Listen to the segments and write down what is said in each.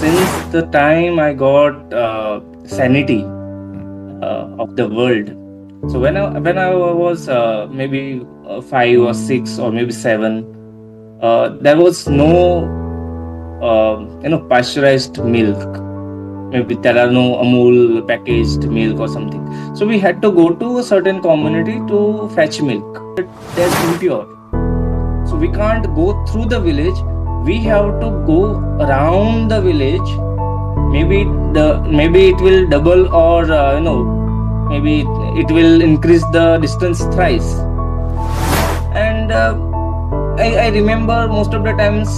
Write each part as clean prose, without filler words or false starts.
since the time I got sanity of the world. So when I was maybe 5 or 6 or maybe 7, there was no pasteurized milk. Maybe there are no Amul packaged milk or something. So we had to go to a certain community to fetch milk. That's impure. So we can't go through the village. We have to go around the village. Maybe it will double, or maybe it will increase the distance thrice. And I remember most of the times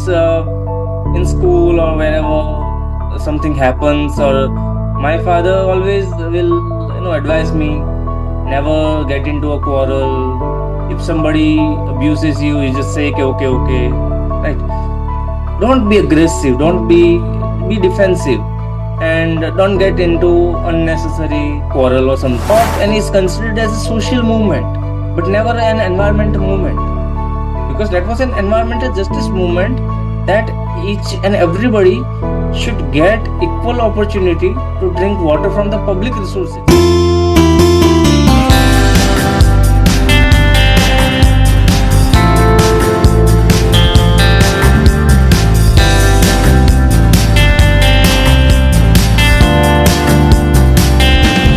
in school or whenever something happens, or my father always will advise me, never get into a quarrel. If somebody abuses you, you just say okay, okay, right? Don't be aggressive, don't be defensive, and don't get into unnecessary quarrel or something. And is considered as a social movement, but never an environmental movement, because that was an environmental justice movement, that each and everybody should get equal opportunity to drink water from the public resources.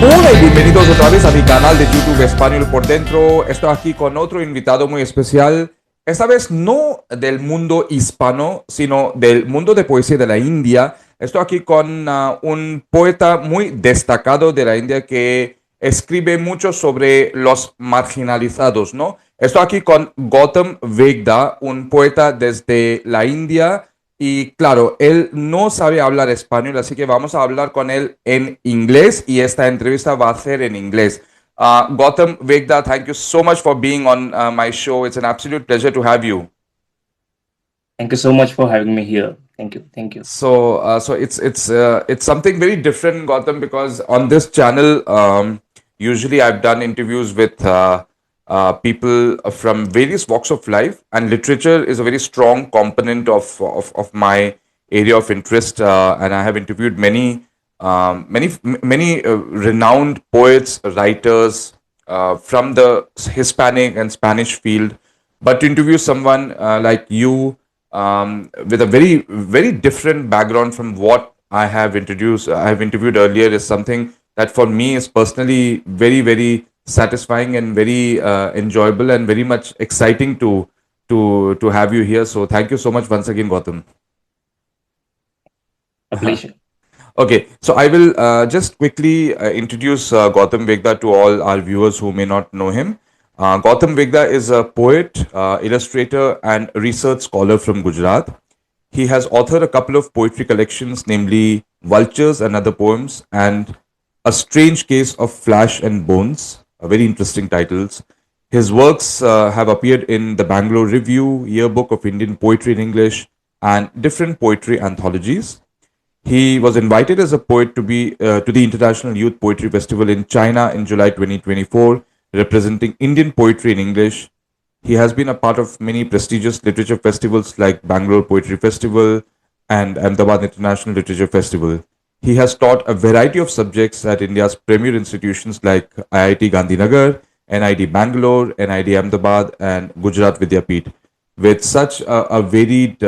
Hola y bienvenidos otra vez a mi canal de YouTube Español por Dentro. Estoy aquí con otro invitado muy especial, esta vez no del mundo hispano, sino del mundo de poesía de la India. Estoy aquí con un poeta muy destacado de la India que escribe mucho sobre los marginalizados, ¿no? Estoy aquí con Gautam Vegda, un poeta desde la India. Y claro, él no sabe hablar español, así que vamos a hablar con él en inglés y esta entrevista va a ser en inglés. Gautam Vegda, thank you so much for being on my show. It's an absolute pleasure to have you. Thank you so much for having me here. Thank you. Thank you. So it's something very different, Gautam, because on this channel, usually I've done interviews with people from various walks of life, and literature is a very strong component of my area of interest. And I have interviewed many renowned poets, writers from the Hispanic and Spanish field. But to interview someone like you, with a very different background from what I have interviewed earlier, is something that for me is personally very satisfying and very enjoyable and very much exciting to have you here. So thank you so much once again, Gautam. A pleasure. Okay, so I will just quickly introduce Gautam Vegda to all our viewers who may not know him. Gautam Vegda is a poet, illustrator, and research scholar from Gujarat. He has authored a couple of poetry collections, namely Vultures and Other Poems and A Strange Case of Flesh and Bones, very interesting titles. His works have appeared in the Bangalore Review, Yearbook of Indian Poetry in English, and different poetry anthologies. He was invited as a poet to the International Youth Poetry Festival in China in July 2024, representing Indian poetry in English. He has been a part of many prestigious literature festivals like Bangalore Poetry Festival and Ahmedabad International Literature Festival. He has taught a variety of subjects at India's premier institutions like IIT Gandhinagar, NID Bangalore, NID Ahmedabad, and Gujarat Vidyapeeth. With such a varied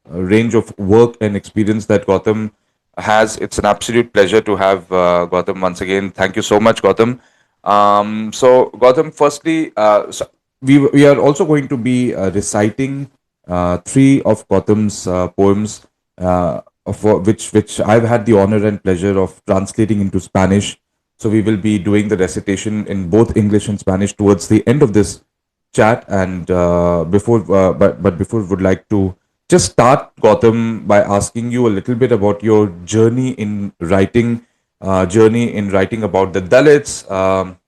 range of work and experience that Gautam has, it's an absolute pleasure to have Gautam once again. Thank you so much, Gautam. So Gautam, firstly, we are also going to be reciting three of Gautam's poems, which I've had the honor and pleasure of translating into Spanish. So we will be doing the recitation in both English and Spanish towards the end of this chat. And before, would like to just start, Gautam, by asking you a little bit about your journey in writing, about the Dalits,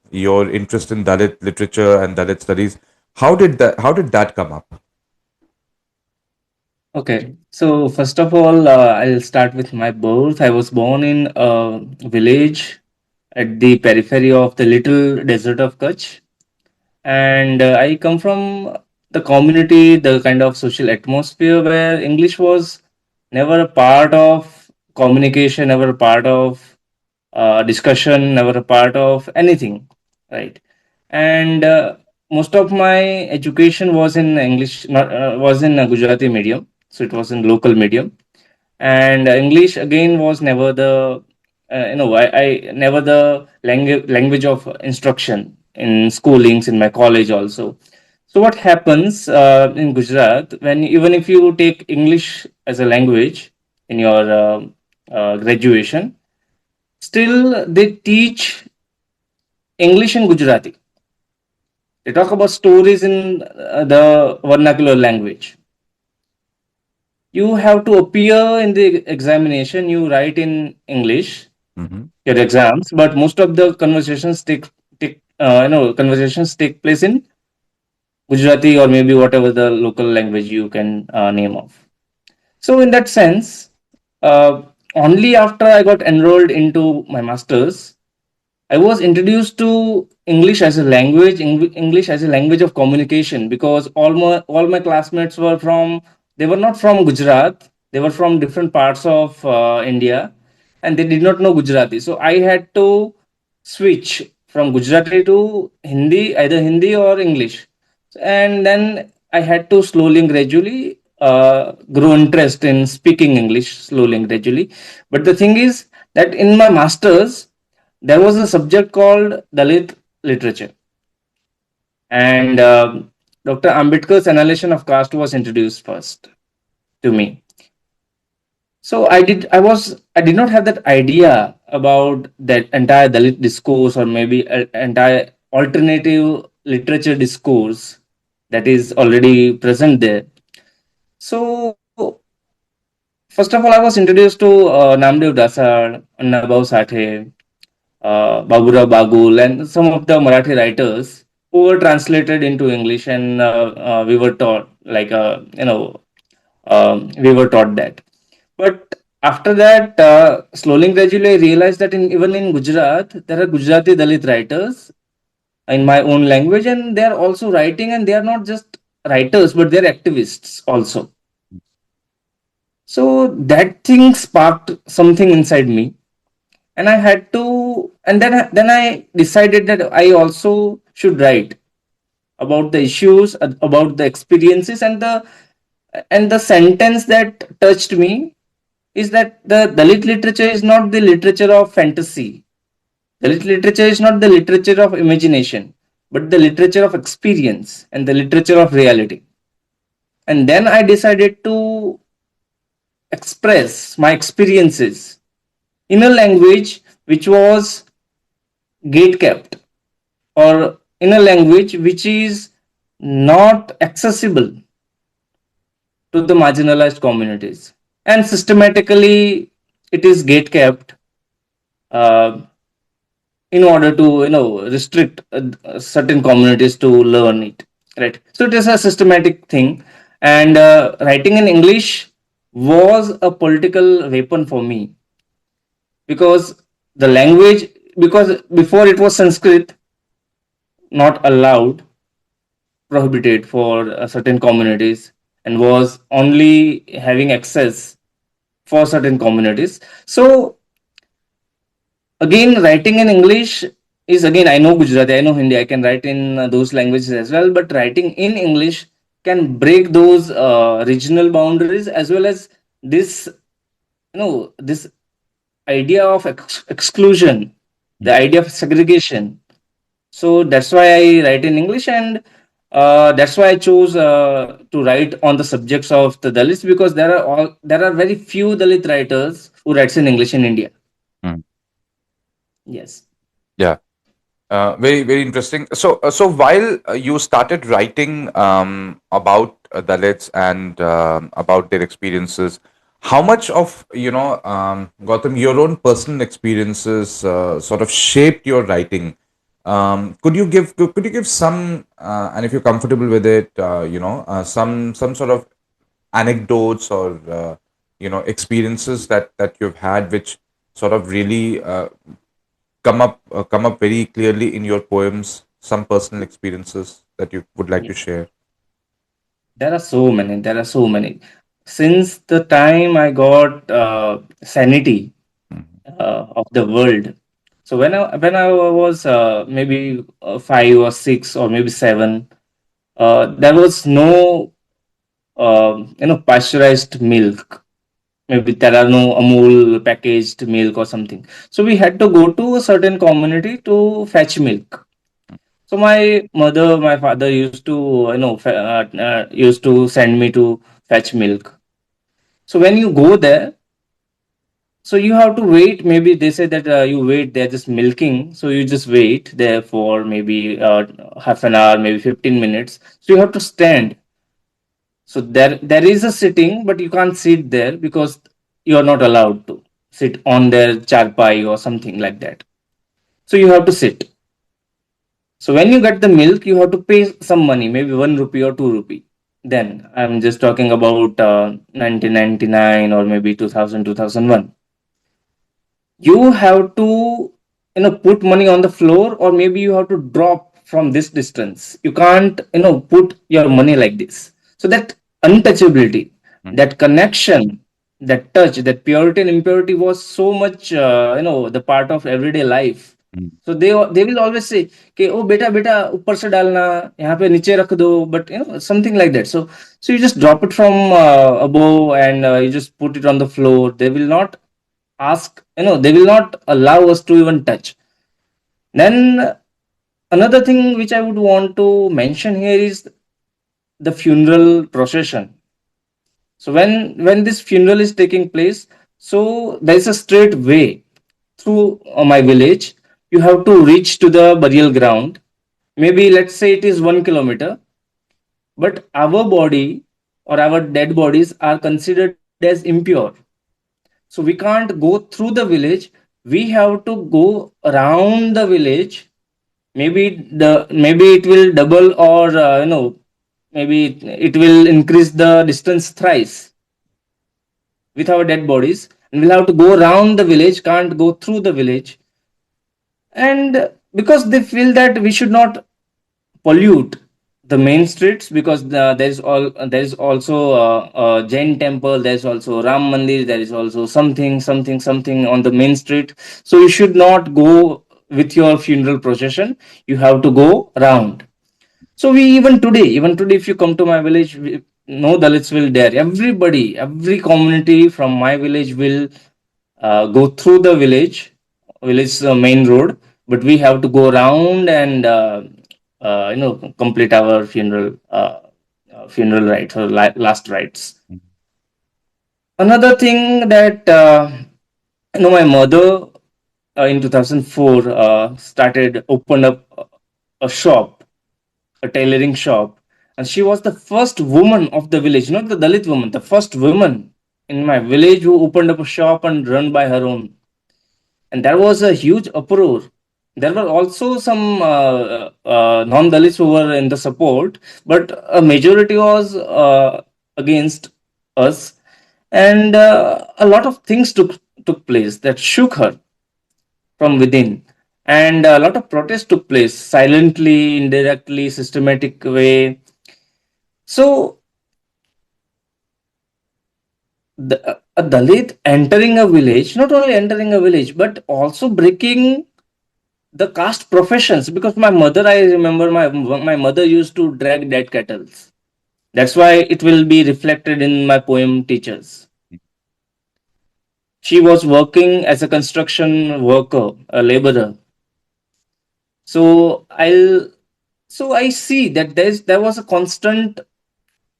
your interest in Dalit literature and Dalit studies. How did that come up? Okay, so first of all, I'll start with my birth. I was born in a village at the periphery of the little desert of Kutch, and I come from the community, the kind of social atmosphere where English was never a part of communication, never a part of discussion, never a part of anything, right? And most of my education was in English, not was in a Gujarati medium, so it was in local medium. And English again was never the I never the language of instruction in schoolings in my college also. So what happens in Gujarat, when even if you take English as a language in your graduation, still they teach English and Gujarati. They talk about stories in the vernacular language. You have to appear in the examination, you write in English, Mm-hmm. your exams, but most of the conversations conversations take place in Gujarati, or maybe whatever the local language you can name of. So in that sense, only after I got enrolled into my masters, I was introduced to English as a language, English as a language of communication, because all my classmates were from, they were not from Gujarat, they were from different parts of India, and they did not know Gujarati. So I had to switch from Gujarati to Hindi, either Hindi or English, and then I had to slowly and gradually grow interest in speaking English slowly and gradually. But the thing is that in my masters there was a subject called Dalit literature, and Dr. Ambedkar's annihilation of caste was introduced first to me. So I did not have that idea about that entire Dalit discourse, or maybe entire alternative literature discourse that is already present there. So first of all, I was introduced to Namdev Dasar, Annabhau Sathe, Baburao Bagul, and some of the Marathi writers who were translated into English, and we were taught we were taught that. But after that, slowly and gradually, I realized that even in Gujarat, there are Gujarati Dalit writers in my own language, and they are also writing, and they are not just writers, but they are activists also. So that thing sparked something inside me, and I had to, and then I decided that I also should write about the issues, about the experiences, and the sentence that touched me is that the Dalit literature is not the literature of fantasy. Dalit literature is not the literature of imagination, but the literature of experience and the literature of reality. And then I decided to express my experiences in a language which was gate kept, or in a language which is not accessible to the marginalized communities, and systematically it is gate kept uh, in order to restrict certain communities to learn it, right? So it is a systematic thing, and writing in English was a political weapon for me, because the language, because before it was Sanskrit, not allowed, prohibited for certain communities, and was only having access for certain communities. So again, writing in English is, again, I know Gujarati, I know Hindi, I can write in those languages as well, but writing in English can break those regional boundaries, as well as this idea of exclusion, the idea of segregation. So that's why I write in English, and that's why I chose to write on the subjects of the Dalits, because there are very few Dalit writers who writes in English in India. Mm. Yes. Yeah. Very, very interesting. So while you started writing about Dalits and about their experiences, how much of Gautam, your own personal experiences sort of shaped your writing? Could you give some, and if you're comfortable with it, some sort of anecdotes or experiences that you've had, which sort of really come up very clearly in your poems, some personal experiences that you would like to share. There are so many. There are so many. Since the time I got sanity of the world. So when I was maybe 5 or 6 or maybe 7, there was no pasteurized milk. Maybe there are no Amul packaged milk or something. So we had to go to a certain community to fetch milk. So my mother, my father used to used to send me to fetch milk. So when you go there, so you have to wait. Maybe they say that you wait. They're just milking, so you just wait there for maybe half an hour, maybe 15 minutes. So you have to stand. So there is a sitting, but you can't sit there because you are not allowed to sit on their charpai or something like that. So you have to sit. So when you get the milk, you have to pay some money, maybe 1 rupee or 2 rupee. Then I'm just talking about 1999 or maybe 2001. You have to put money on the floor, or maybe you have to drop from this distance. You can't put your money like this. So that untouchability, that connection, that touch, that purity and impurity was so much the part of everyday life. So they will always say कि ओ बेटा बेटा ऊपर से डालना, यहाँ पे नीचे रख दो, but something like that. So you just drop it from above, and you just put it on the floor. They will not ask, they will not allow us to even touch. Then another thing which I would want to mention here is the funeral procession. So when this funeral is taking place, so there is a straight way through my village. You have to reach to the burial ground. Maybe let's say it is 1 kilometer, but our body or our dead bodies are considered as impure. So we can't go through the village. We have to go around the village. Maybe it will double, or maybe it will increase the distance thrice with our dead bodies, and we'll have to go around the village. Can't go through the village, and because they feel that we should not pollute the main streets, because there is also a Jain temple, there is also Ram Mandir, there is also something on the main street. So you should not go with your funeral procession. You have to go around. So we even today, if you come to my village, no Dalits will dare. Everybody, every community from my village will go through the village main road, but we have to go around and complete our funeral rites or last rites. Another thing that my mother in 2004 started opened up a shop, a tailoring shop, and she was the first woman of the village, not the Dalit woman, the first woman in my village who opened up a shop and run by her own. And there was a huge uproar. There were also some non-Dalits who were in the support, but a majority was against us, and a lot of things took place that shook her from within, and a lot of protests took place silently, indirectly, systematic way. So a Dalit entering a village, not only entering a village, but also breaking the caste professions, because my mother, I remember my mother used to drag dead cattle. That's why it will be reflected in my poem Teachers. She was working as a construction worker, a laborer. So I see that there was a constant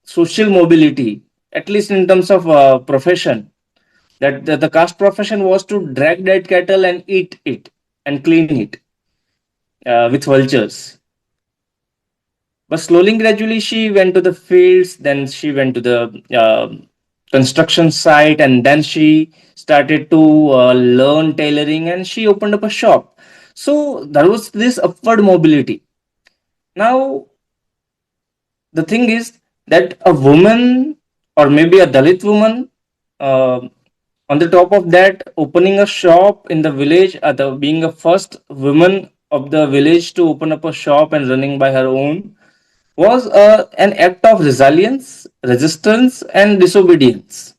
social mobility, at least in terms of profession, that the caste profession was to drag dead cattle and eat it and clean it with vultures. But slowly, gradually, she went to the fields, then she went to the construction site, and then she started to learn tailoring, and she opened up a shop. So there was this upward mobility. Now, the thing is that a woman, or maybe a Dalit woman, uh, on the top of that, opening a shop in the village, being a first woman of the village to open up a shop and running by her own. was an act of resilience, resistance, and disobedience.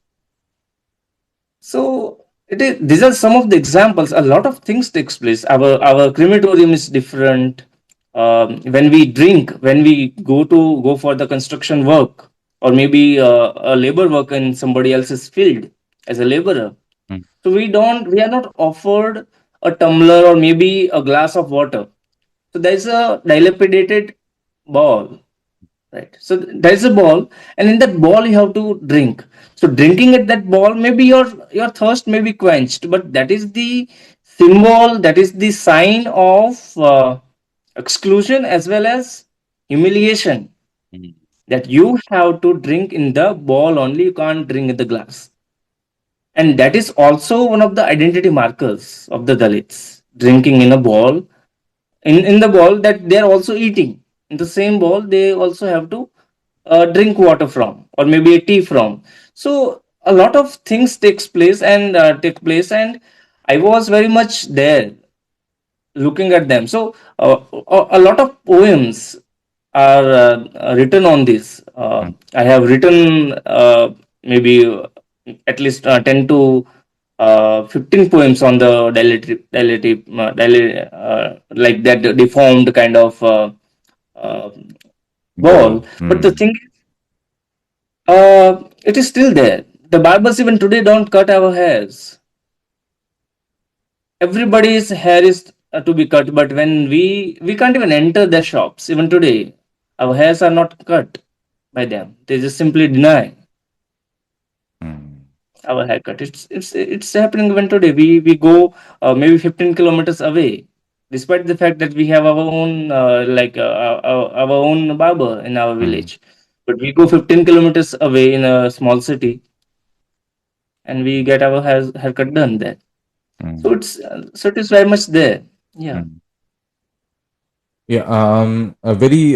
So it is. These are some of the examples. A lot of things takes place. Our crematorium is different. When we drink, when we go for the construction work, or maybe a labor work in somebody else's field as a laborer. Mm, So we are not offered a tumbler or maybe a glass of water. So there's a dilapidated ball, right? So there's a ball, and in that ball you have to drink. So drinking at that ball, maybe your thirst may be quenched, but that is the symbol, that is the sign of exclusion as well as humiliation, mm, that you have to drink in the ball only, you can't drink in the glass. And that is also one of the identity markers of the Dalits, drinking in a ball, in the ball that they are also eating. In the same bowl, they also have to drink water from, or maybe a tea from. So a lot of things take place, and I was very much there looking at them. So a lot of poems are written on this. mm, I have written maybe at least 10 to 15 poems on the like that deformed kind of uh, ball. ball. But the Mm, thing is, it is still there. The barbers even today don't cut our hairs. Everybody's hair is to be cut, but when we can't even enter their shops even today, our hairs are not cut by them. They just simply deny mm, our haircut. It's happening even today. We go maybe 15 kilometers away, despite the fact that we have our own our own barber in our mm, village, but we go 15 kilometers away in a small city and we get our haircut done there. So mm, it is very much there. Yeah. mm. Yeah, a very,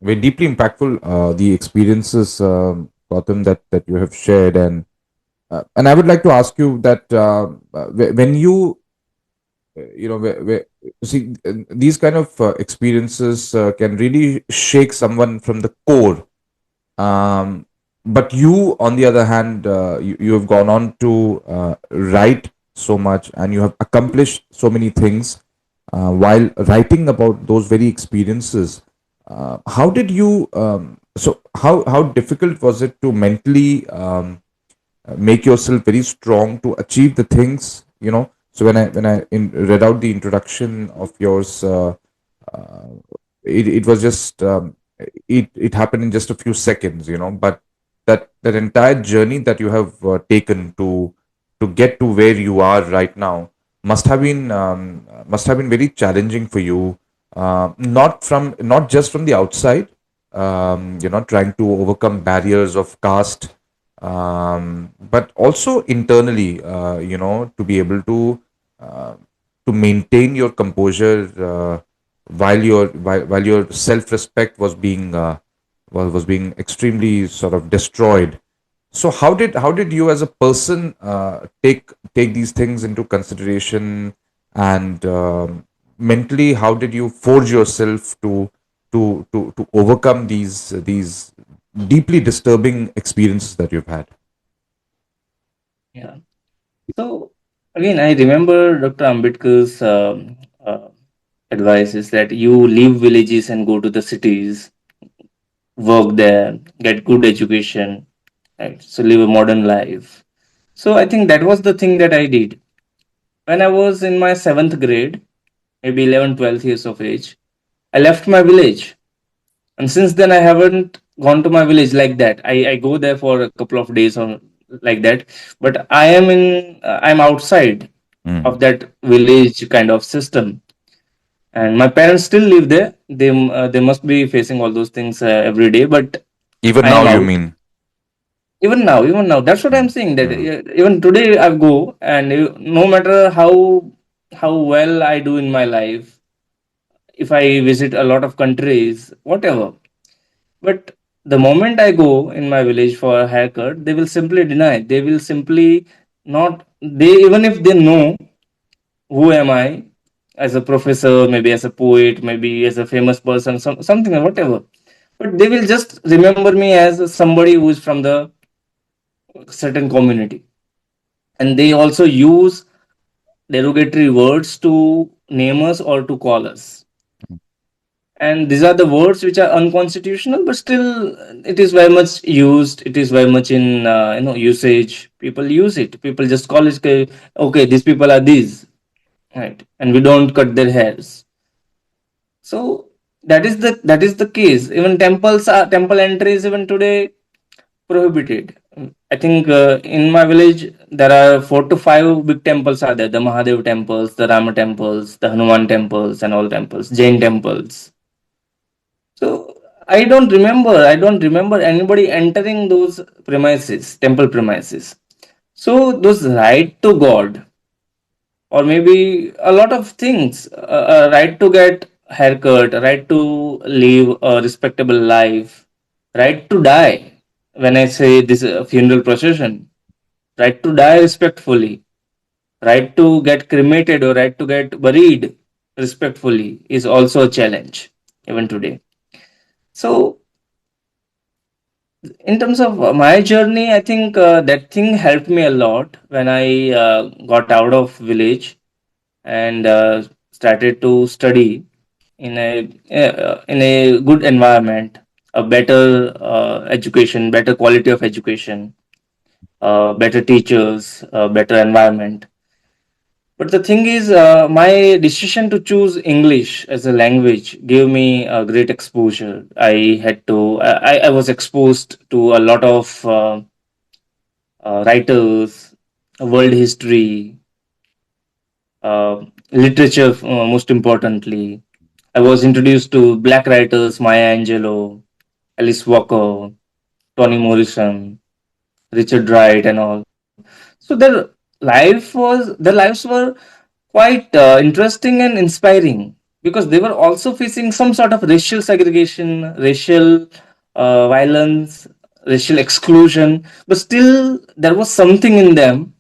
very deeply impactful the experiences, Gautam, that you have shared, and I would like to ask you that when you see these kind of experiences can really shake someone from the core. But you, on the other hand, you have gone on to write so much, and you have accomplished so many things while writing about those very experiences. How did you? How difficult was it to mentally make yourself very strong to achieve the things? So when I read out the introduction of yours, uh, it was just it happened in just a few seconds, but that entire journey that you have taken to get to where you are right now must have been very challenging for you, not just from the outside, trying to overcome barriers of caste, but also internally, to be able uh, to maintain your composure while your self respect was being extremely sort of destroyed. So how did you as a person take these things into consideration, and mentally how did you forge yourself to overcome these deeply disturbing experiences that you've had? Yeah. So again, I remember Dr. Ambedkar's advice is that you leave villages and go to the cities, work there, get good education, right? So live a modern life. So I think that was the thing that I did when I was in my seventh grade, maybe 11, 12 years of age. I left my village, and since then I haven't gone to my village like that. I go there for a couple of days or like that, but I'm outside Mm. of that village kind of system, and my parents still live there. They must be facing all those things every day, but Even I now, am you out. mean? Even now, that's what I'm Mm, saying, that mm, even today I go, and no matter how well I do in my life, if I visit a lot of countries, whatever, but the moment I go in my village for a haircut, they will simply deny. They will simply not. They, even if they know who am I, as a professor, maybe as a poet, maybe as a famous person, something, whatever. but they will just remember me as somebody who is from the certain community. And they also use derogatory words to name us or to call us. And these are the words which are unconstitutional, but still it is very much used. It is very much in usage. People use it. People just call it, okay, okay, these people are these, right? And we don't cut their hairs. So that is the case. Even temple entries even today prohibited. I think in my village there are 4 to 5 big temples are there: the Mahadev temples, the Rama temples, the Hanuman temples, and all temples, Jain temples. So I don't remember anybody entering those premises, temple premises. So those right to God, or maybe a lot of things, right to get haircut, right to live a respectable life, right to die. When I say this funeral procession, right to die respectfully, right to get cremated or right to get buried respectfully is also a challenge even today. So in terms of my journey, I think that thing helped me a lot when I got out of village and started to study in a good environment, a better education, better quality of education, better teachers, better environment. But the thing is, my decision to choose English as a language gave me a great exposure. I was exposed to a lot of writers, world history, literature, most importantly. I was introduced to black writers, Maya Angelou, Alice Walker, Toni Morrison, Richard Wright, and all. So their lives were quite interesting and inspiring, because they were also facing some sort of racial segregation, racial violence, racial exclusion, but still there was something in them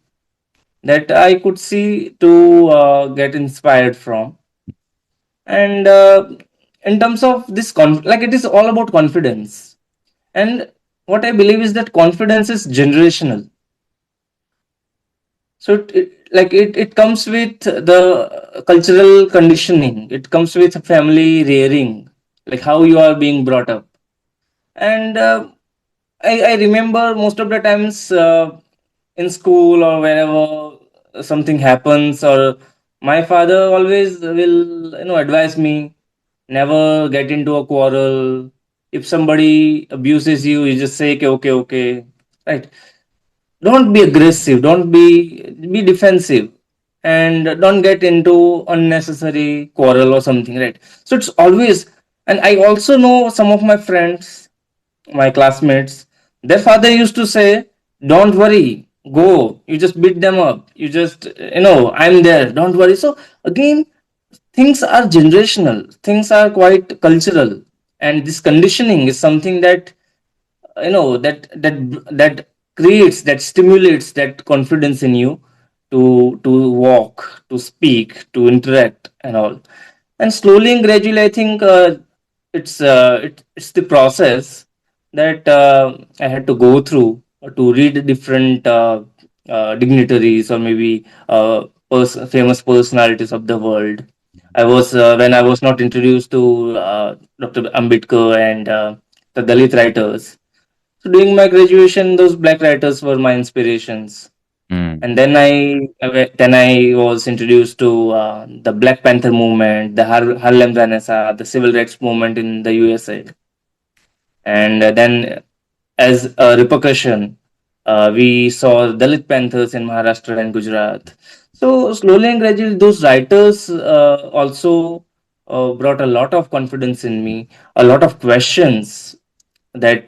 that I could see to get inspired from. And in terms of this, like, it is all about confidence. And what I believe is that confidence is generational. So it comes with the cultural conditioning. It comes with family rearing, like how you are being brought up. And I remember most of the times in school or wherever something happens, or my father always will advise me, never get into a quarrel. If somebody abuses you, you just say, okay, okay, okay, right? Don't be aggressive, don't be defensive, and don't get into unnecessary quarrel or something, right? So it's always. And I also know some of my friends, my classmates, their father used to say, don't worry, go, you just beat them up, you just, I'm there, don't worry. So again, things are generational, things are quite cultural, and this conditioning is something that that creates, that stimulates that confidence in you to walk, to speak, to interact, and all. And slowly and gradually, I think it's the process that I had to go through to read different dignitaries, or maybe famous personalities of the world. I was When I was not introduced to Dr. Ambedkar and the Dalit writers. So during my graduation, those black writers were my inspirations. Mm. And then I was introduced to the Black Panther movement, the Harlem Renaissance, the civil rights movement in the USA. And then, as a repercussion, we saw Dalit Panthers in Maharashtra and Gujarat. So slowly and gradually, those writers also brought a lot of confidence in me, a lot of questions that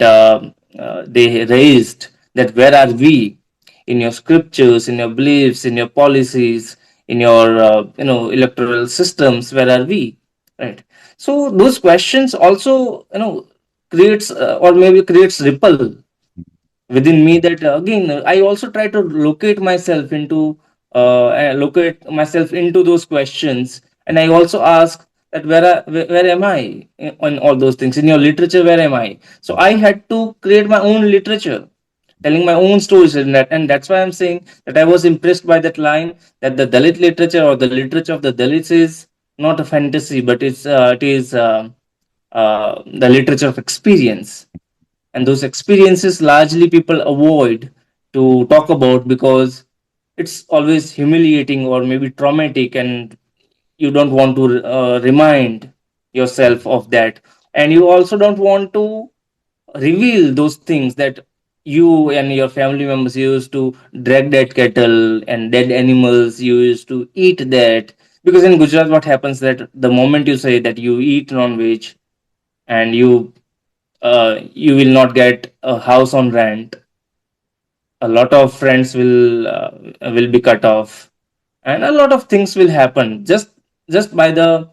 they raised, that where are we in your scriptures, in your beliefs, in your policies, in your electoral systems, where are we, right? So those questions also creates or maybe creates ripple within me, that again I also try to locate myself into those questions, and I also ask that where am I on all those things? In your literature, where am I? So I had to create my own literature, telling my own stories in that. And that's why I'm saying that I was impressed by that line, that the Dalit literature or the literature of the Dalits is not a fantasy, but it is the literature of experience. And those experiences largely people avoid to talk about because it's always humiliating or maybe traumatic, and you don't want to remind yourself of that, and you also don't want to reveal those things that you and your family members used to drag that cattle and dead animals, you used to eat that. Because in Gujarat what happens that the moment you say that you eat non-veg, and you will not get a house on rent, a lot of friends will be cut off, and a lot of things will happen just by the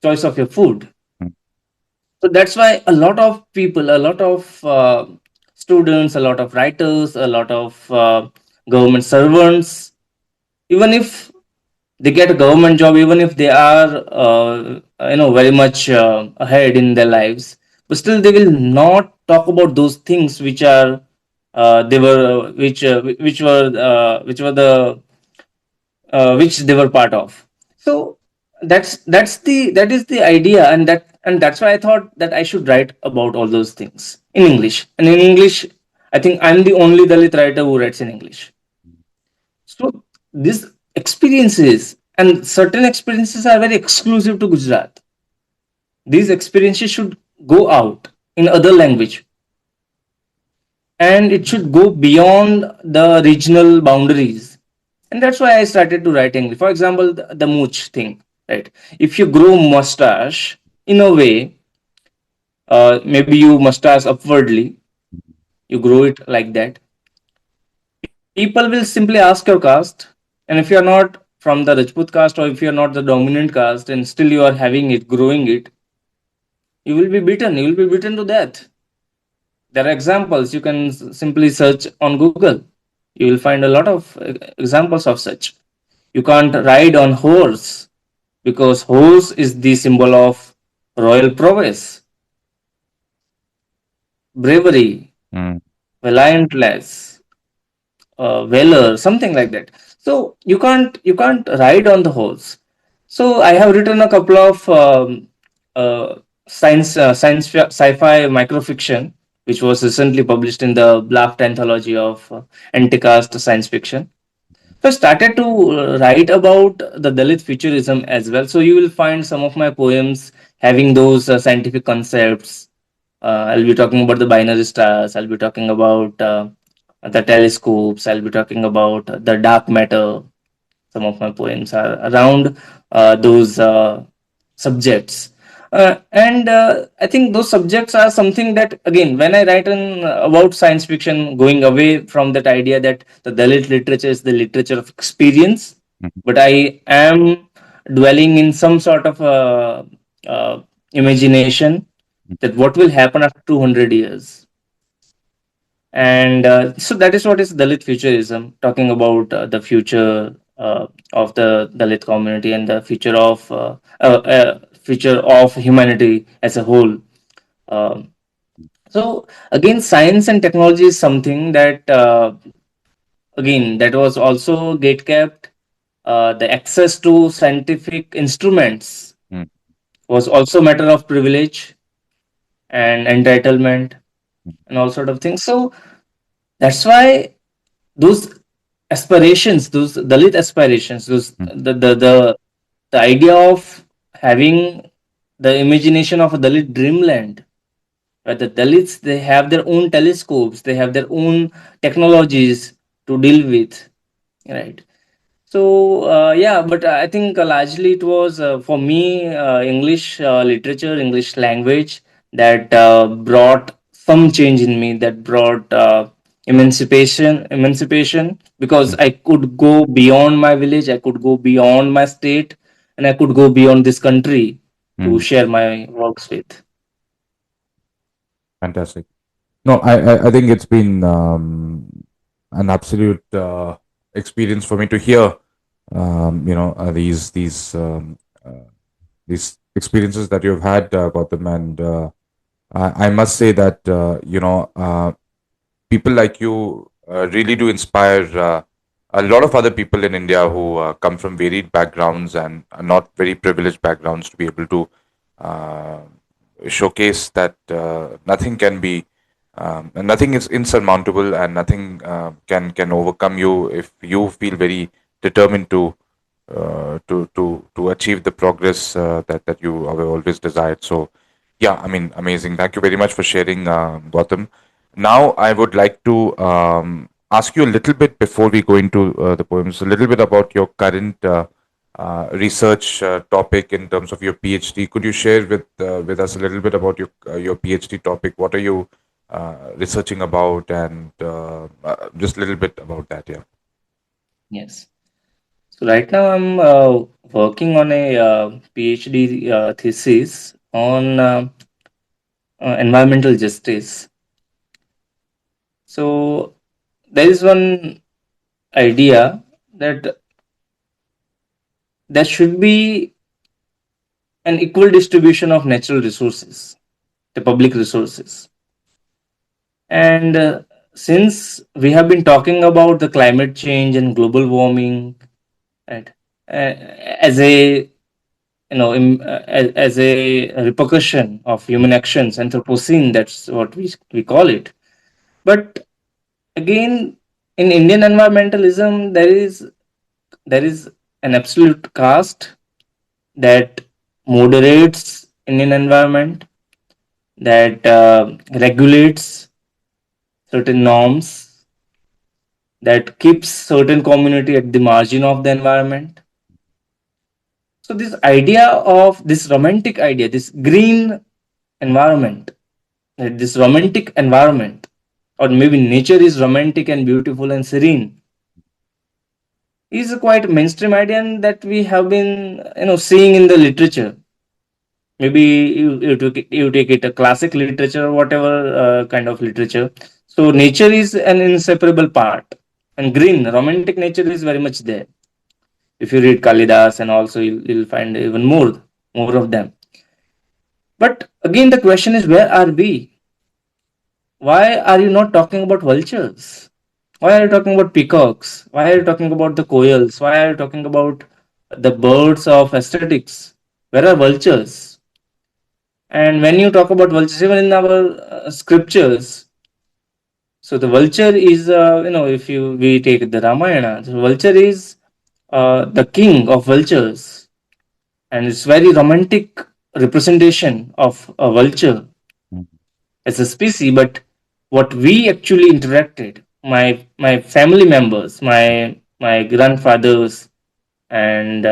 choice of your food. mm, So that's why a lot of people, a lot of students, a lot of writers, a lot of government servants, even if they get a government job, even if they are very much ahead in their lives, but still they will not talk about those things which are they were which were the which they were part of. So that is the idea, and that's why I thought that I should write about all those things in English. And in English, I think I'm the only Dalit writer who writes in English. So these experiences, and certain experiences are very exclusive to Gujarat. These experiences should go out in other language, and it should go beyond the regional boundaries. And that's why I started to write English. For example, the mooch thing, right? If you grow mustache in a way, maybe you mustache upwardly, you grow it like that. People will simply ask your caste, and if you are not from the Rajput caste, or if you are not the dominant caste, and still you are having it, growing it, you will be beaten. You will be beaten to death. There are examples. You can simply search on Google. You will find a lot of examples of such. You can't ride on horse because horse is the symbol of royal prowess, bravery, mm, valiantness, valor, something like that. So you can't ride on the horse. So I have written a couple of sci-fi microfiction, which was recently published in the Blaft anthology of anti-caste science fiction. So I started to write about the Dalit futurism as well. So you will find some of my poems having those scientific concepts. I'll be talking about the binary stars. I'll be talking about the telescopes. I'll be talking about the dark matter. Some of my poems are around those subjects. And I think those subjects are something that, again, when I write about science fiction, going away from that idea that the Dalit literature is the literature of experience, mm, but I am dwelling in some sort of uh, imagination that what will happen after 200 years. And so that is what is Dalit futurism, talking about the future of the Dalit community and the future of humanity as a whole. Um, so again, science and technology is something that again that was also gatekept. The access to scientific instruments mm, was also matter of privilege and entitlement mm, and all sort of things. So that's why those aspirations, those Dalit aspirations, those mm, the idea of having the imagination of a Dalit dreamland, where the Dalits they have their own telescopes, they have their own technologies to deal with, right? So yeah, but I think largely it was for me English literature, English language that brought some change in me. That brought emancipation because mm, I could go beyond my village, I could go beyond my state, and I could go beyond this country to mm. share my works with. Fantastic. No, I think it's been an absolute experience for me to hear, these experiences that you've had, Gautam, and I must say that people like you really do inspire a lot of other people in India who come from varied backgrounds and are not very privileged backgrounds to be able to uh, showcase that nothing can be nothing is insurmountable, and nothing can overcome you if you feel very determined to achieve the progress that you have always desired. So yeah, I mean, amazing. Thank you very much for sharing, Gautam. Now, I would like to ask you a little bit before we go into the poems, a little bit about your current research topic in terms of your PhD. Could you share with us a little bit about your PhD topic? What are you researching about, and just a little bit about that? Yeah. Yes. So right now I'm working on a PhD thesis on environmental justice. So there is one idea that there should be an equal distribution of natural resources, the public resources. And since we have been talking about the climate change and global warming, right, as a as a repercussion of human actions, Anthropocene, that's what we call it. But again, in Indian environmentalism, there is an absolute caste that moderates Indian environment, that regulates certain norms, that keeps certain community at the margin of the environment. So this idea of this romantic idea, this green environment, this romantic environment, or maybe nature is romantic and beautiful and serene, is a quite mainstream idea, and that we have been seeing in the literature. Maybe you take it a classic literature or whatever kind of literature. So nature is an inseparable part, and green romantic nature is very much there. If you read Kalidas, and also you'll find even more of them. But again, the question is, where are we? Why are you not talking about vultures? Why are you talking about peacocks? Why are you talking about the koyals? Why are you talking about the birds of aesthetics? Where are vultures? And when you talk about vultures, even in our scriptures, so the vulture is, if you we take the Ramayana, the vulture is the king of vultures, and it's very romantic representation of a vulture as a species. But what we actually interacted, my family members, my grandfathers, and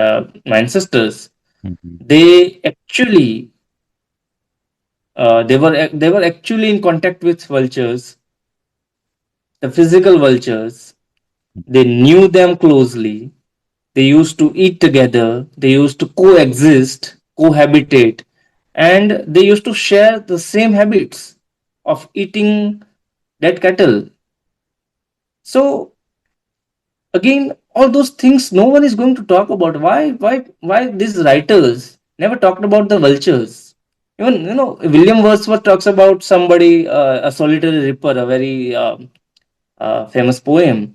my ancestors, Mhm. they actually they were actually in contact with vultures, the physical vultures. They knew them closely. They used to eat together. They used to coexist, cohabitate, and they used to share the same habits of eating dead cattle. So again, all those things no one is going to talk about. Why these writers never talked about the vultures? Even William Wordsworth talks about somebody, a solitary ripper, a very famous poem.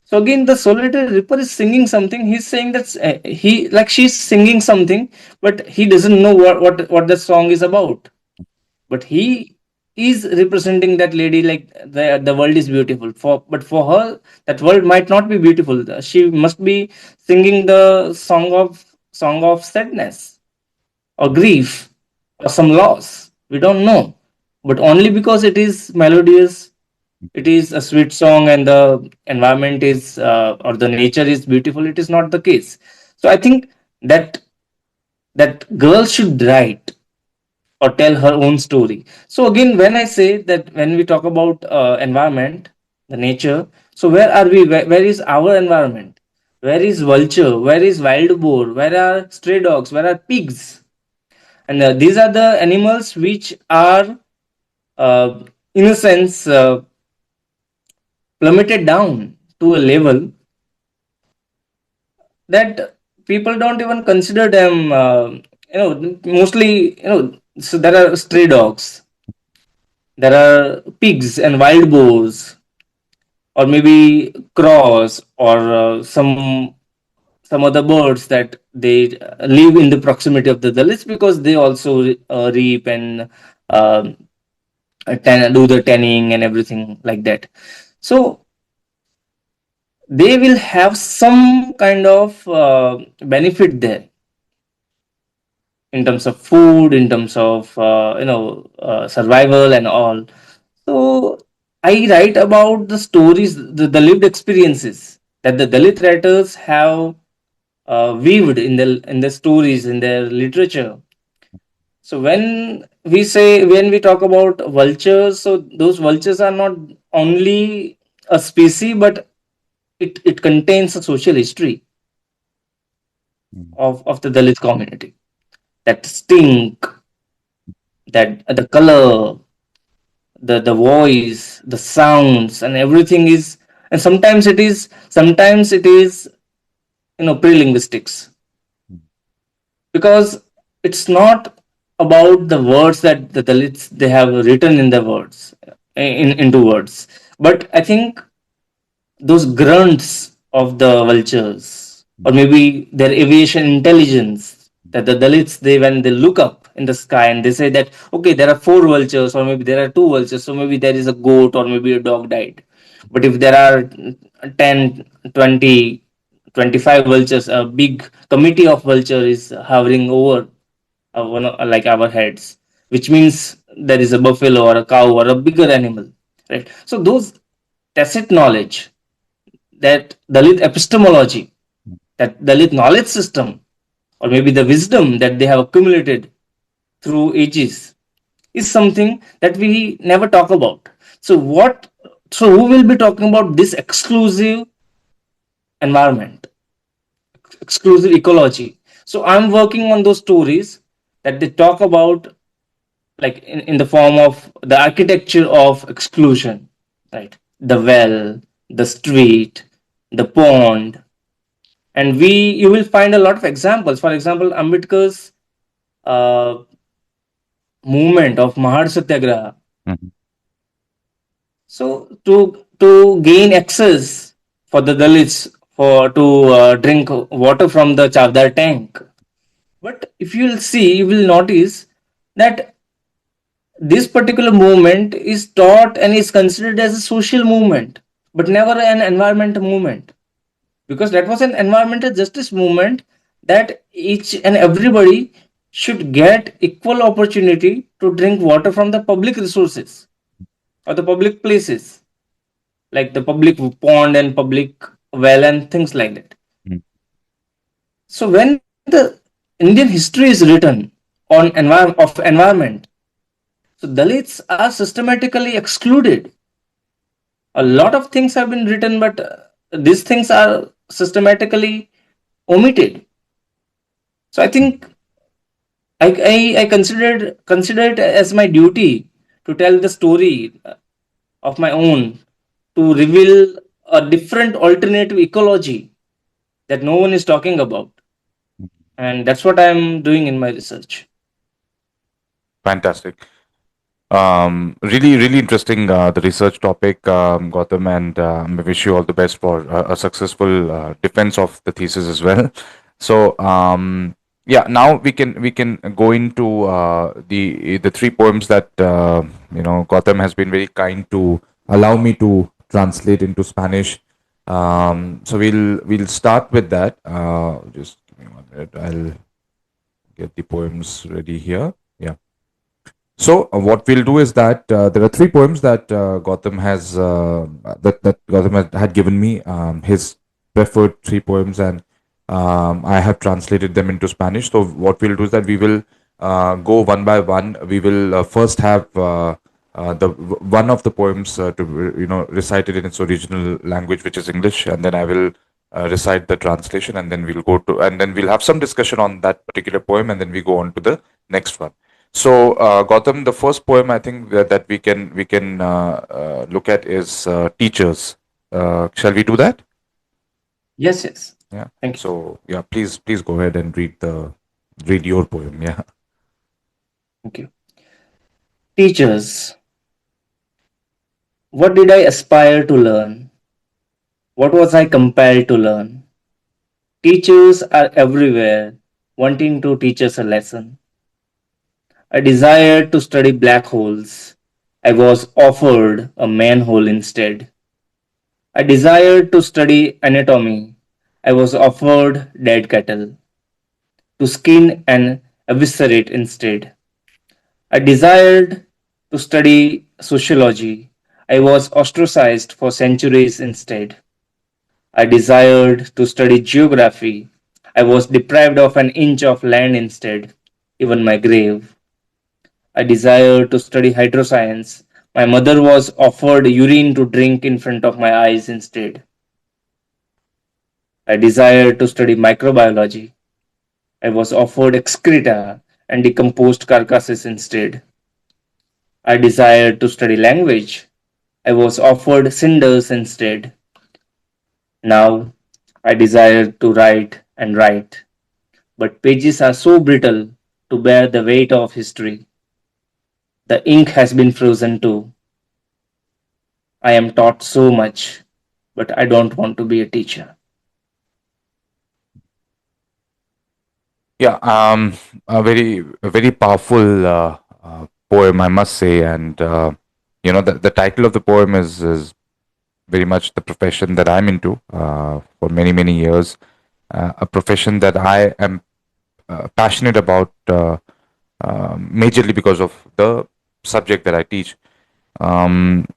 So again, the solitary ripper is singing something. He's saying that he, like, she's singing something, but he doesn't know what the song is about. But he is representing that lady, like the world is beautiful. But for her, that world might not be beautiful. She must be singing the song of sadness or grief or some loss. We don't know, but only because it is melodious, it is a sweet song, and the environment is or the nature is beautiful, it is not the case. So I think that girl should write or tell her own story. So again, when I say that, when we talk about environment, the nature, so where are we? Where is our environment? Where is vulture? Where is wild boar? Where are stray dogs? Where are pigs? And these are the animals which are uh, in a sense plummeted down to a level that people don't even consider them mostly, so there are stray dogs, there are pigs and wild boars, or maybe crows, or some other birds that they live in the proximity of the Dalits, because they also reap and um do the tanning and everything like that. So they will have some kind of benefit there in terms of food, in terms of survival and all. So I write about the stories, the lived experiences that the Dalit writers have weaved in the stories, in their literature. So when we talk about vultures, so those vultures are not only a species, but it contains a social history of the Dalit community. That stink, that the color, the voice, the sounds, and everything is, and sometimes it is pre-linguistics, because it's not about the words that the Dalits they have written in the words, into words, but I think those grunts of the vultures, or maybe their aviation intelligence, that the Dalits, they when they look up in the sky and they say that, okay, there are four vultures, or maybe there are two vultures, so maybe there is a goat, or maybe a dog died. But if there are 10, 20, 25 vultures, a big committee of vulture is hovering over like our heads, which means there is a buffalo or a cow or a bigger animal, right? So those tacit knowledge, that Dalit epistemology, that Dalit knowledge system, or maybe the wisdom that they have accumulated through ages, is something that we never talk about. So what? So who will be talking about this exclusive environment, exclusive ecology? So I'm working on those stories that they talk about, like in the form of the architecture of exclusion, right? The well, the street, the pond, and we you will find a lot of examples. For example, Ambedkar's uh, movement of Mahar Satyagraha. Mhm. So to gain access for the Dalits for to drink water from the Chavdar tank. But if you will see, you will notice that this particular movement is taught and is considered as a social movement, but never an environmental movement, because that was an environmental justice movement, that each and everybody should get equal opportunity to drink water from the public resources or the public places, like the public pond and public well and things like that. Mhm. So when the Indian history is written on environment, so Dalits are systematically excluded. A lot of things have been written, but these things are systematically omitted. So I think I consider it as my duty to tell the story of my own, to reveal a different alternative ecology that no one is talking about, and that's what I'm doing in my research. Fantastic. Really interesting, the research topic, Gautam, and I wish you all the best for a successful defense of the thesis as well. So, yeah, now we can go into the three poems that Gautam has been very kind to allow me to translate into Spanish. So we'll start with that. Just give me 1 minute. I'll get the poems ready here. Yeah. So what we'll do is that there are three poems that Gautam has that Gautam had given me, his preferred three poems, and I have translated them into Spanish. So what we'll do is that we will go one by one. We will first have one of the poems to recite it in its original language, which is English, and then I will recite the translation, and then we'll have some discussion on that particular poem, and then we go on to the next one. So, Gautam, the first poem I think that we can look at is Teachers. Shall we do that? Yes, yes. Yeah. Thank you. So, yeah, please go ahead and read the read your poem. Yeah. Thank you. Teachers, what did I aspire to learn? What was I compelled to learn? Teachers are everywhere, wanting to teach us a lesson. I desired to study black holes. I was offered a manhole instead. I desired to study anatomy. I was offered dead cattle to skin and eviscerate instead. I desired to study sociology. I was ostracized for centuries instead. I desired to study geography. I was deprived of an inch of land instead, even my grave. I desired to study hydroscience. My mother was offered urine to drink in front of my eyes instead. I desired to study microbiology. I was offered excreta and decomposed carcasses instead. I desired to study language. I was offered cinders instead. Now I desire to write and write, but pages are so brittle to bear the weight of history. The ink has been frozen too. I am taught so much, but I don't want to be a teacher. Yeah. A very powerful poem, I must say. And, the title of the poem is very much the profession that I'm into for many, many years. A profession that I am passionate about, majorly because of the subject that I teach. Um,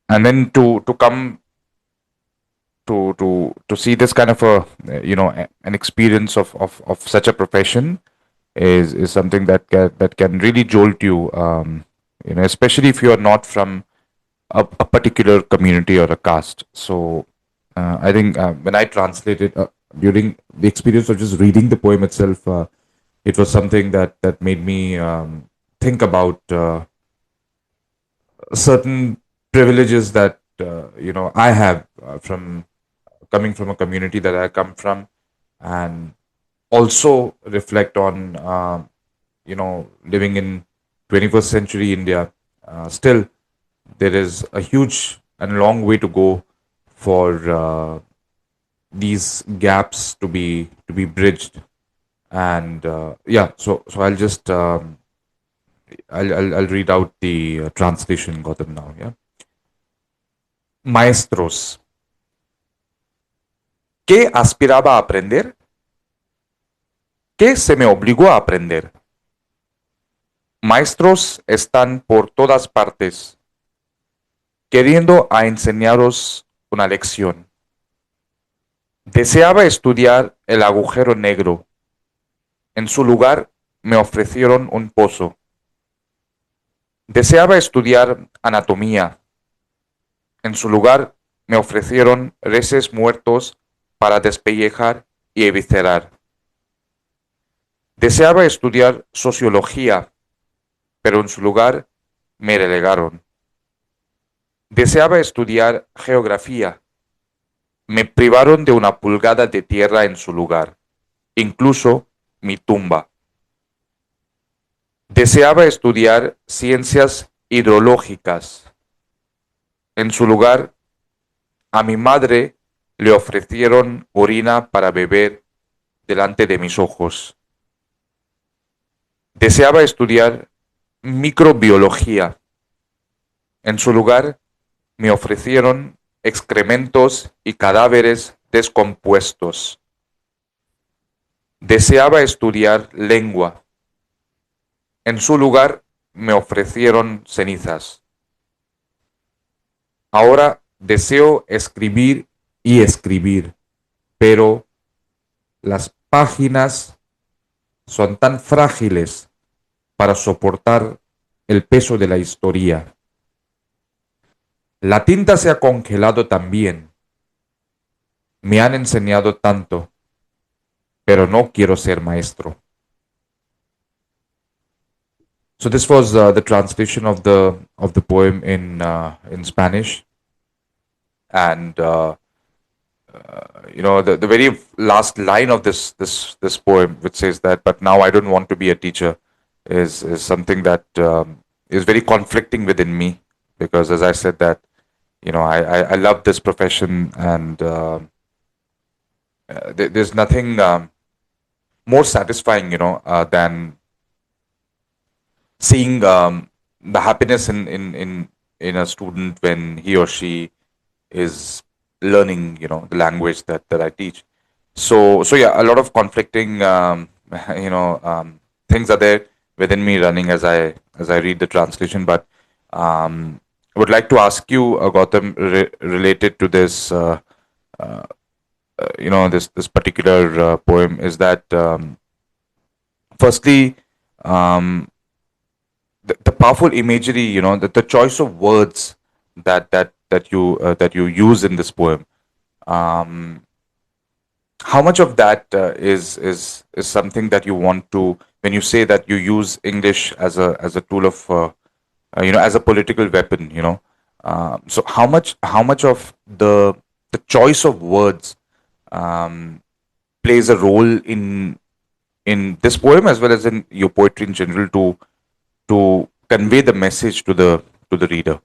and then to come to see this kind of an experience of such a profession is something that can really jolt you. Especially if you are not from a particular community or a caste. So I think when I translated during the experience of just reading the poem itself, it was something that made me think about certain privileges that I have from coming from a community that I come from, and also reflect on living in 21st century India. Still, there is a huge and long way to go for these gaps to be bridged. And yeah, so I'll read out the translation, Gautam, now. Yeah. Maestros. ¿Qué aspiraba a aprender? ¿Qué se me obligó a aprender? Maestros están por todas partes, queriendo a enseñaros una lección. Deseaba estudiar el agujero negro. En su lugar me ofrecieron un pozo. Deseaba estudiar anatomía. En su lugar me ofrecieron reses muertos para despellejar y eviscerar. Deseaba estudiar sociología, pero en su lugar me relegaron. Deseaba estudiar geografía. Me privaron de una pulgada de tierra en su lugar, incluso mi tumba. Deseaba estudiar ciencias hidrológicas. En su lugar, a mi madre le ofrecieron orina para beber delante de mis ojos. Deseaba estudiar microbiología. En su lugar, me ofrecieron excrementos y cadáveres descompuestos. Deseaba estudiar lengua. En su lugar, me ofrecieron cenizas. Ahora deseo escribir y escribir, pero las páginas son tan frágiles para soportar el peso de la historia. La tinta se ha congelado también. Me han enseñado tanto, pero no quiero ser maestro. So this was the translation of the poem in Spanish, and the very last line of this poem, which says that, but now I don't want to be a teacher, is something that is very conflicting within me, because as I said that, I love this profession, and there's nothing more satisfying, than seeing the happiness in a student when he or she is learning, the language that I teach. So yeah, a lot of conflicting things are there within me running as I read the translation. But I would like to ask you, Gautam, related to this, this particular poem, is that firstly, um, the powerful imagery, the choice of words that you use in this poem. Um, how much of that is something that you want to, when you say that you use English as a tool of, as a political weapon, so how much of the choice of words um, plays a role in this poem, as well as in your poetry in general, to convey the message to the reader.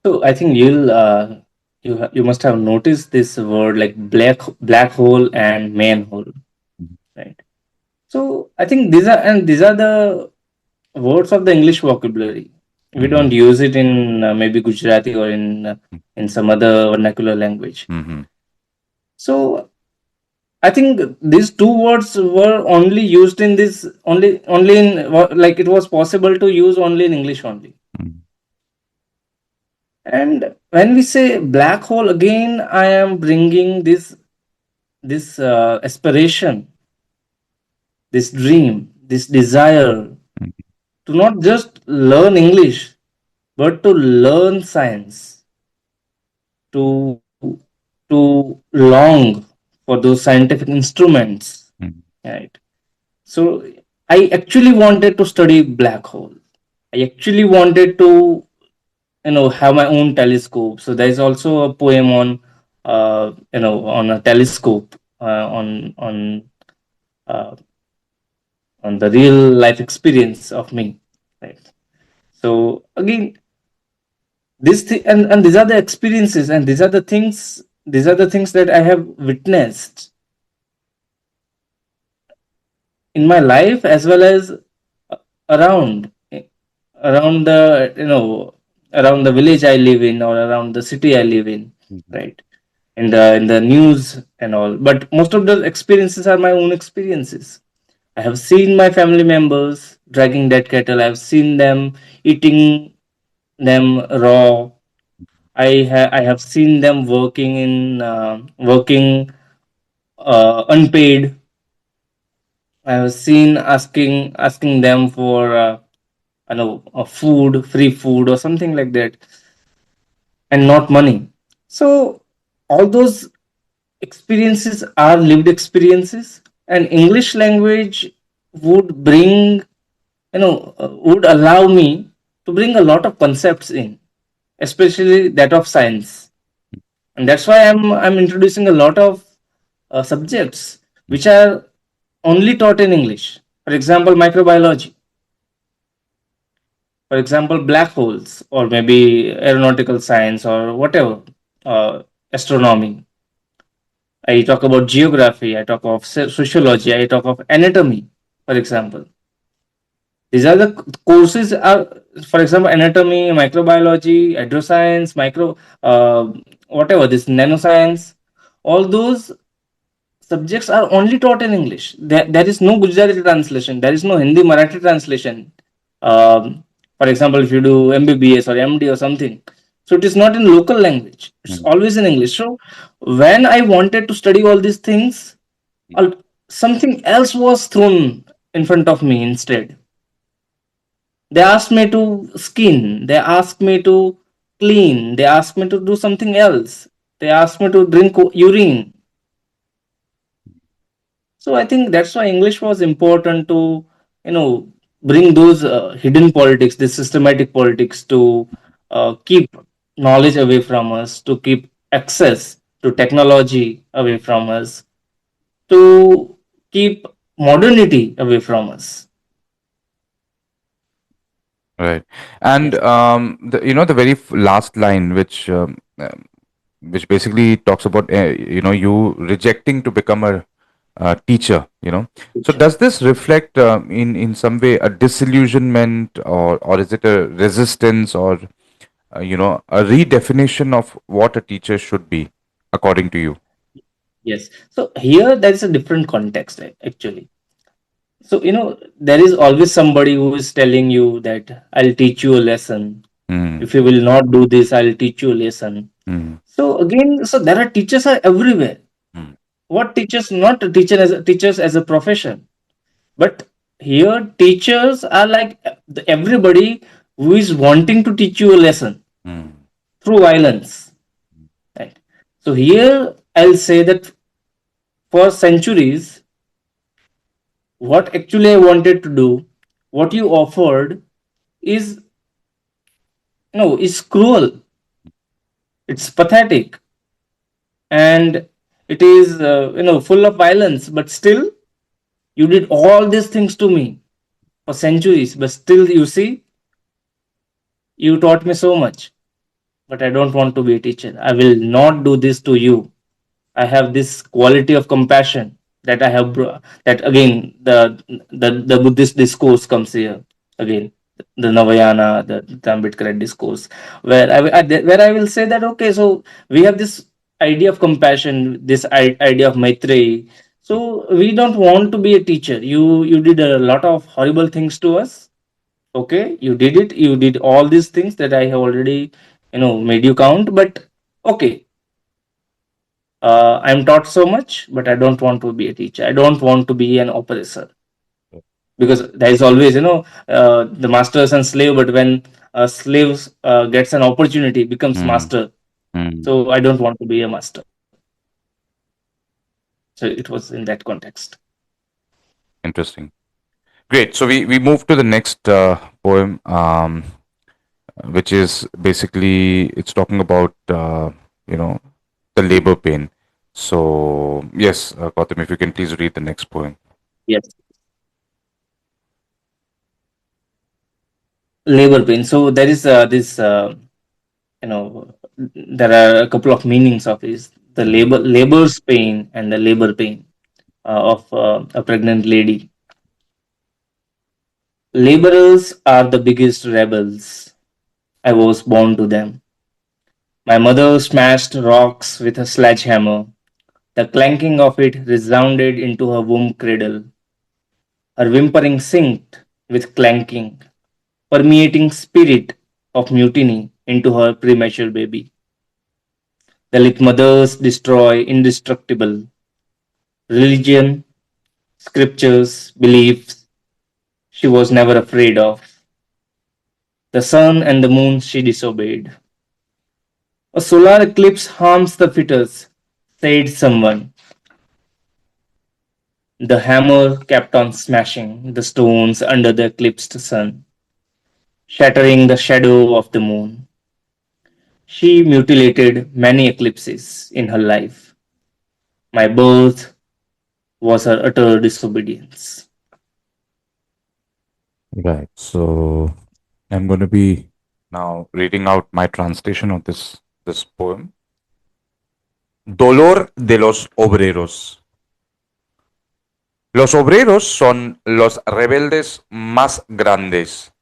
So I think you must have noticed this word like black hole and manhole, right? So I think these are the words of the English vocabulary. We Mm-hmm. don't use it in maybe Gujarati or in some other vernacular language. Mm-hmm. So I think these two words were only used in this only in like it was possible to use only in English only. And when we say black hole again, I am bringing this aspiration, this dream, this desire to not just learn English, but to learn science, to long for those scientific instruments, right? So I actually wanted to study black hole. I actually wanted to have my own telescope. So there is also a poem on a telescope uh, on the real life experience of me, right? So again, and these are the experiences, and these are the things that I have witnessed in my life, as well as around around the around the village I live in, or around the city I live in, right? In the news and all. But most of the experiences are my own experiences. I have seen my family members dragging dead cattle. I've seen them eating them raw. I have seen them working unpaid. I have seen asking them for food, free food or something like that, and not money. So all those experiences are lived experiences, and English language would bring would allow me to bring a lot of concepts in, especially that of science. And that's why I'm introducing a lot of subjects which are only taught in English. For example, microbiology, for example, black holes, or maybe aeronautical science, or whatever, astronomy. I talk about geography, I talk of sociology, I talk of anatomy, for example. These are the courses are, for example, anatomy, microbiology, hydroscience, whatever, this nanoscience. All those subjects are only taught in English. There is no Gujarati translation. There is no Hindi Marathi translation. For example, if you do MBBS or MD or something, so it is not in local language. It's always in English. So when I wanted to study all these things, something else was thrown in front of me instead. They asked me to skin. They asked me to clean. They asked me to do something else. They asked me to drink urine. So I think that's why English was important to, bring those hidden politics, this systematic politics, to keep knowledge away from us, to keep access to technology away from us, to keep modernity away from us. Right. And Yes. the very last line, which basically talks about you rejecting to become a teacher. So Teacher. does this reflect in some way a disillusionment, or is it a resistance, or a redefinition of what a teacher should be, according to you? Yes. So here there is a different context actually. So there is always somebody who is telling you that I'll teach you a lesson. Mm, If you will not do this, I'll teach you a lesson. mm, So again, so there are teachers are everywhere. mm, What teachers? Not a teacher as teachers as a profession, but here teachers are like everybody who is wanting to teach you a lesson mm, through violence. Right. So here I'll say that for centuries, what actually I wanted to do, what you offered is no, is cruel. It's pathetic, and it is full of violence. But still, you did all these things to me for centuries. But still, you see, you taught me so much. But I don't want to be a teacher. I will not do this to you. I have this quality of compassion that I have that again the Buddhist discourse comes here again, the Navayana, the Ambedkarite discourse, where where I will say that okay, so we have this idea of compassion, this idea of Maitreyi. So we don't want to be a teacher. You did a lot of horrible things to us. Okay, you did it. You did all these things that I have already made you count. But okay, I'm taught so much, but I don't want to be a teacher. I don't want to be an oppressor, because there is always, the masters and slave. But when slaves gets an opportunity, becomes mm, master. mm. So I don't want to be a master. So it was in that context. Interesting. Great. So we move to the next poem, which is basically it's talking about you know the labor pain. So yes, Gautam, if you can please read the next poem. Yes, labor pain. So there is this, you know, there are a couple of meanings of this: the Mm, labor's pain and the labor pain of a pregnant lady. Laborers are the biggest rebels. I was born to them. My mother smashed rocks with a sledgehammer. The clanking of it resounded into her womb cradle. Her whimpering synced with clanking, permeating spirit of mutiny into her premature baby. The lit mothers destroy indestructible religion, scriptures, beliefs she was never afraid of. The sun and the moon she disobeyed. A solar eclipse harms the fetus, said someone. The hammer kept on smashing the stones under the eclipsed sun, shattering the shadow of the moon. She mutilated many eclipses in her life. My birth was her utter disobedience. right. So I'm going to be now reading out my translation of this poem. Dolor de los obreros. Los obreros son los rebeldes más grandes.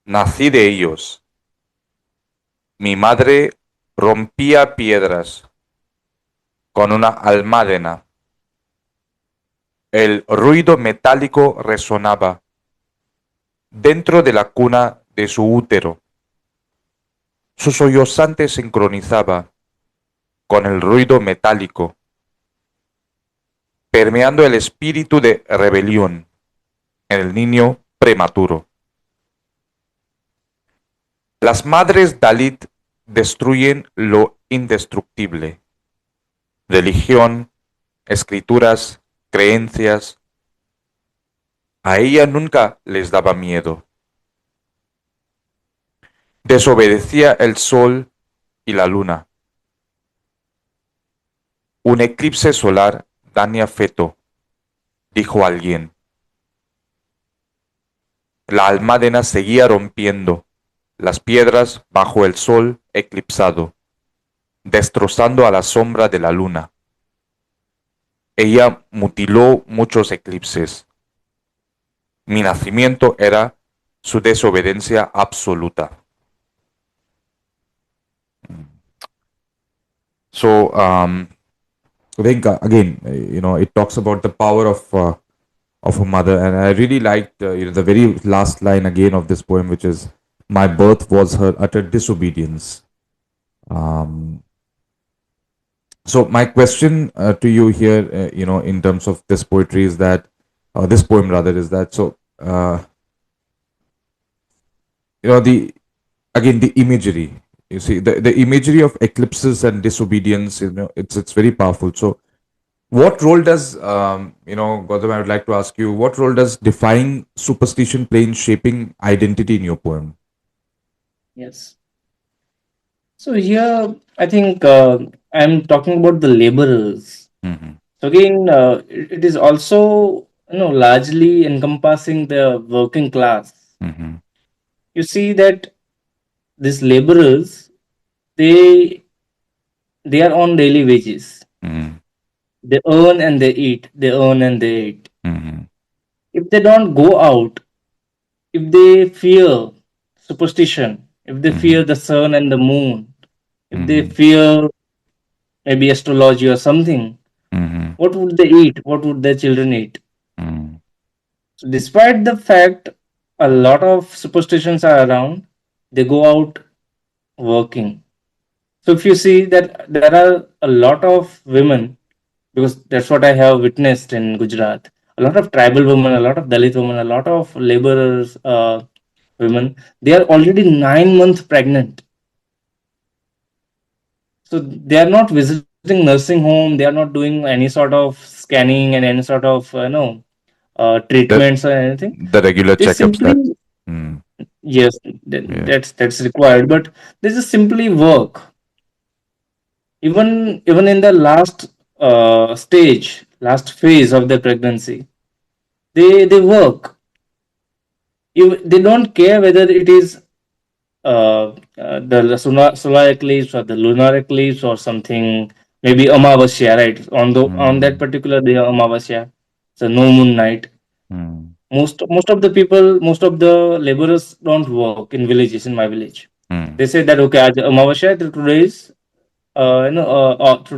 Nací de ellos. Mi madre rompía piedras con una almádena. El ruido metálico resonaba dentro de la cuna de su útero. Su sollozante sincronizaba con el ruido metálico, permeando el espíritu de rebelión en el niño prematuro. Las madres Dalit destruyen lo indestructible: religión, escrituras, creencias. A ella nunca les daba miedo. Desobedecía el sol y la luna. Un eclipse solar daña feto, dijo alguien. La almádena seguía rompiendo las piedras bajo el sol eclipsado, destrozando a la sombra de la luna. Ella mutiló muchos eclipses. Mi nacimiento era su desobediencia absoluta. So, I think again, it talks about the power of a mother, and I really liked the very last line again of this poem, which is, "My birth was her utter disobedience." Um, so my question to you here, in terms of this poetry is that, this poem rather, is that, so the again the imagery. You see the imagery of eclipses and disobedience. It's very powerful. So what role does, Gautam, I would like to ask you, what role does defying superstition play in shaping identity in your poem? Yes. So here, I think I'm talking about the laborers. Mm-hmm. So again, it is also largely encompassing the working class. Mm-hmm. You see that these laborers, they they are on daily wages. Mm-hmm. They earn and they eat. They earn and they eat. Mm-hmm. If they don't go out, if they fear superstition, if they Mm-hmm. fear the sun and the moon, if they Mm-hmm. fear maybe astrology or something, Mm-hmm. what would they eat? What would their children eat? Mm-hmm. So despite the fact a lot of superstitions are around, they go out working. So if you see that there are a lot of women, because that's what I have witnessed in Gujarat, a lot of tribal women, a lot of Dalit women, a lot of laborers, women, they are already 9 months pregnant. So they are not visiting nursing home. They are not doing any sort of scanning and any sort of The treatments or anything. the regular They checkups that. simply, Mm, yes, yeah. that's required, but they just simply work. Even in the last stage, last phase of the pregnancy, they work. They don't care whether it is the solar eclipse or the lunar eclipse or something, maybe Amavasya, right? On that Mm, particular day, Amavasya, it's a no moon night. mm, Most of the people, most of the laborers don't work in villages. In my village, mm, they say that okay, Amavasya till today is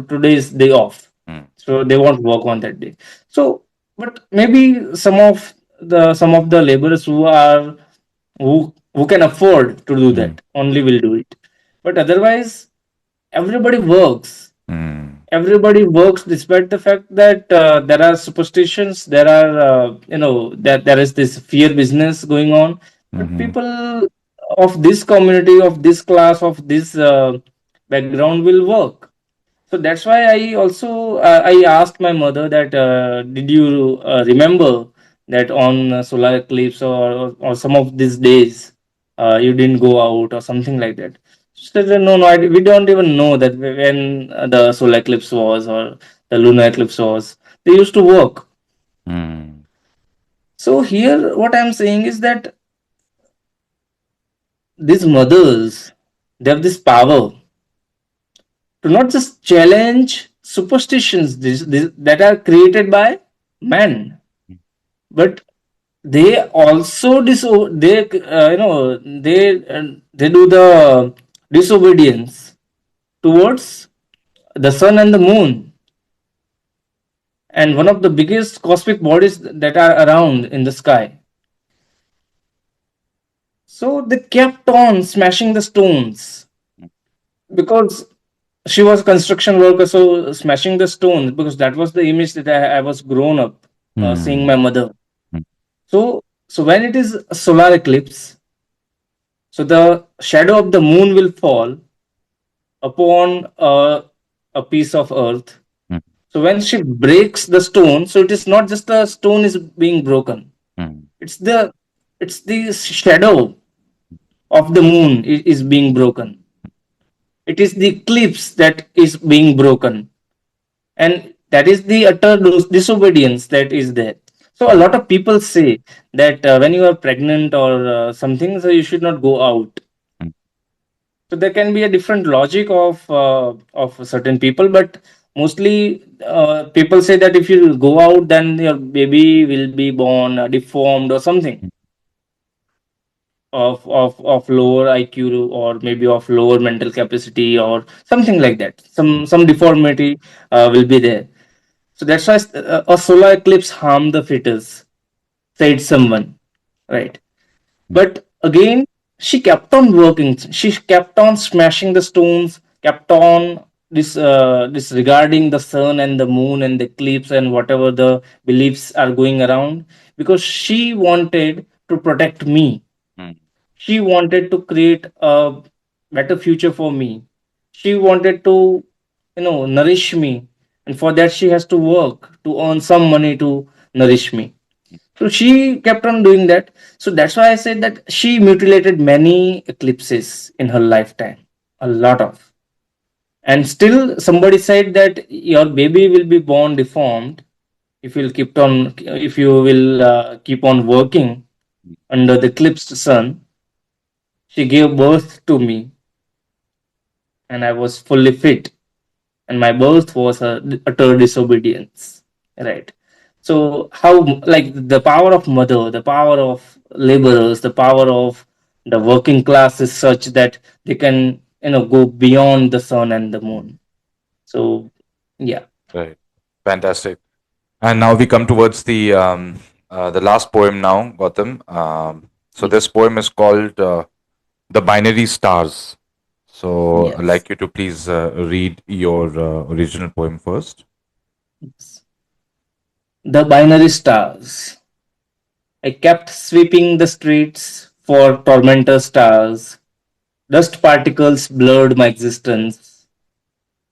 today is day off, mm, so they won't work on that day. So, but maybe some of the laborers who can afford to do mm, that only will do it, but otherwise everybody works. mm, Everybody works despite the fact that there are superstitions, there are that there is this fear business going on, but mhm, people of this community, of this class, of this background will work. So that's why I asked my mother that did you remember that on solar eclipse or some of these days you didn't go out or something like that. She said no, no, we don't even know that when the solar eclipse was or the lunar eclipse was. They used to work. mm, So here what I'm saying is that these mothers, they have this power to not just challenge superstitions that are created by men, but they also they do the disobedience towards the sun and the moon and one of the biggest cosmic bodies that are around in the sky. So they kept on smashing the stones because she was a construction worker, so smashing the stones because that was the image that I was grown up seeing my mm, mother. mm, So when it is a solar eclipse, so the shadow of the moon will fall upon a piece of earth. mm, So when she breaks the stone, so it is not just the stone is being broken. mm, It's the shadow of the moon is being broken. It is the eclipse that is being broken, and that is the utter disobedience that is there. So a mm, lot of people say that when you are pregnant or something, so you should not go out. mm, So there can be a different logic of certain people, but mostly people say that if you go out, then your baby will be born deformed or something mm, of lower IQ, or maybe of lower mental capacity, or something like that. mm, Some deformity will be there. So that's why a solar eclipse harmed the fetus, said someone, right? mm, But again, she kept on working. She kept on smashing the stones, kept on disregarding the sun and the moon and the eclipse and whatever the beliefs are going around, because she wanted to protect me. mm, She wanted to create a better future for me. She wanted to, nourish me, and for that she has to work to earn some money to nourish me. So she kept on doing that. So that's why I said that she mutilated many eclipses in her lifetime, a lot of. And still, somebody said that your baby will be born deformed if you will keep on working under the eclipsed sun. She gave birth to me, and I was fully fit, and my birth was a utter disobedience. Right. So how, like, the power of mother, the power of laborers, the power of the working class is such that they can, go beyond the sun and the mm. moon. So yeah. Right. Fantastic. And now we come towards the last poem now, Gautam. So Yes. this poem is called "The Binary Stars." So I'd Yes. like you to please read your original poem first. Yes. The binary stars. I kept sweeping the streets for tormentor stars. Dust particles blurred my existence,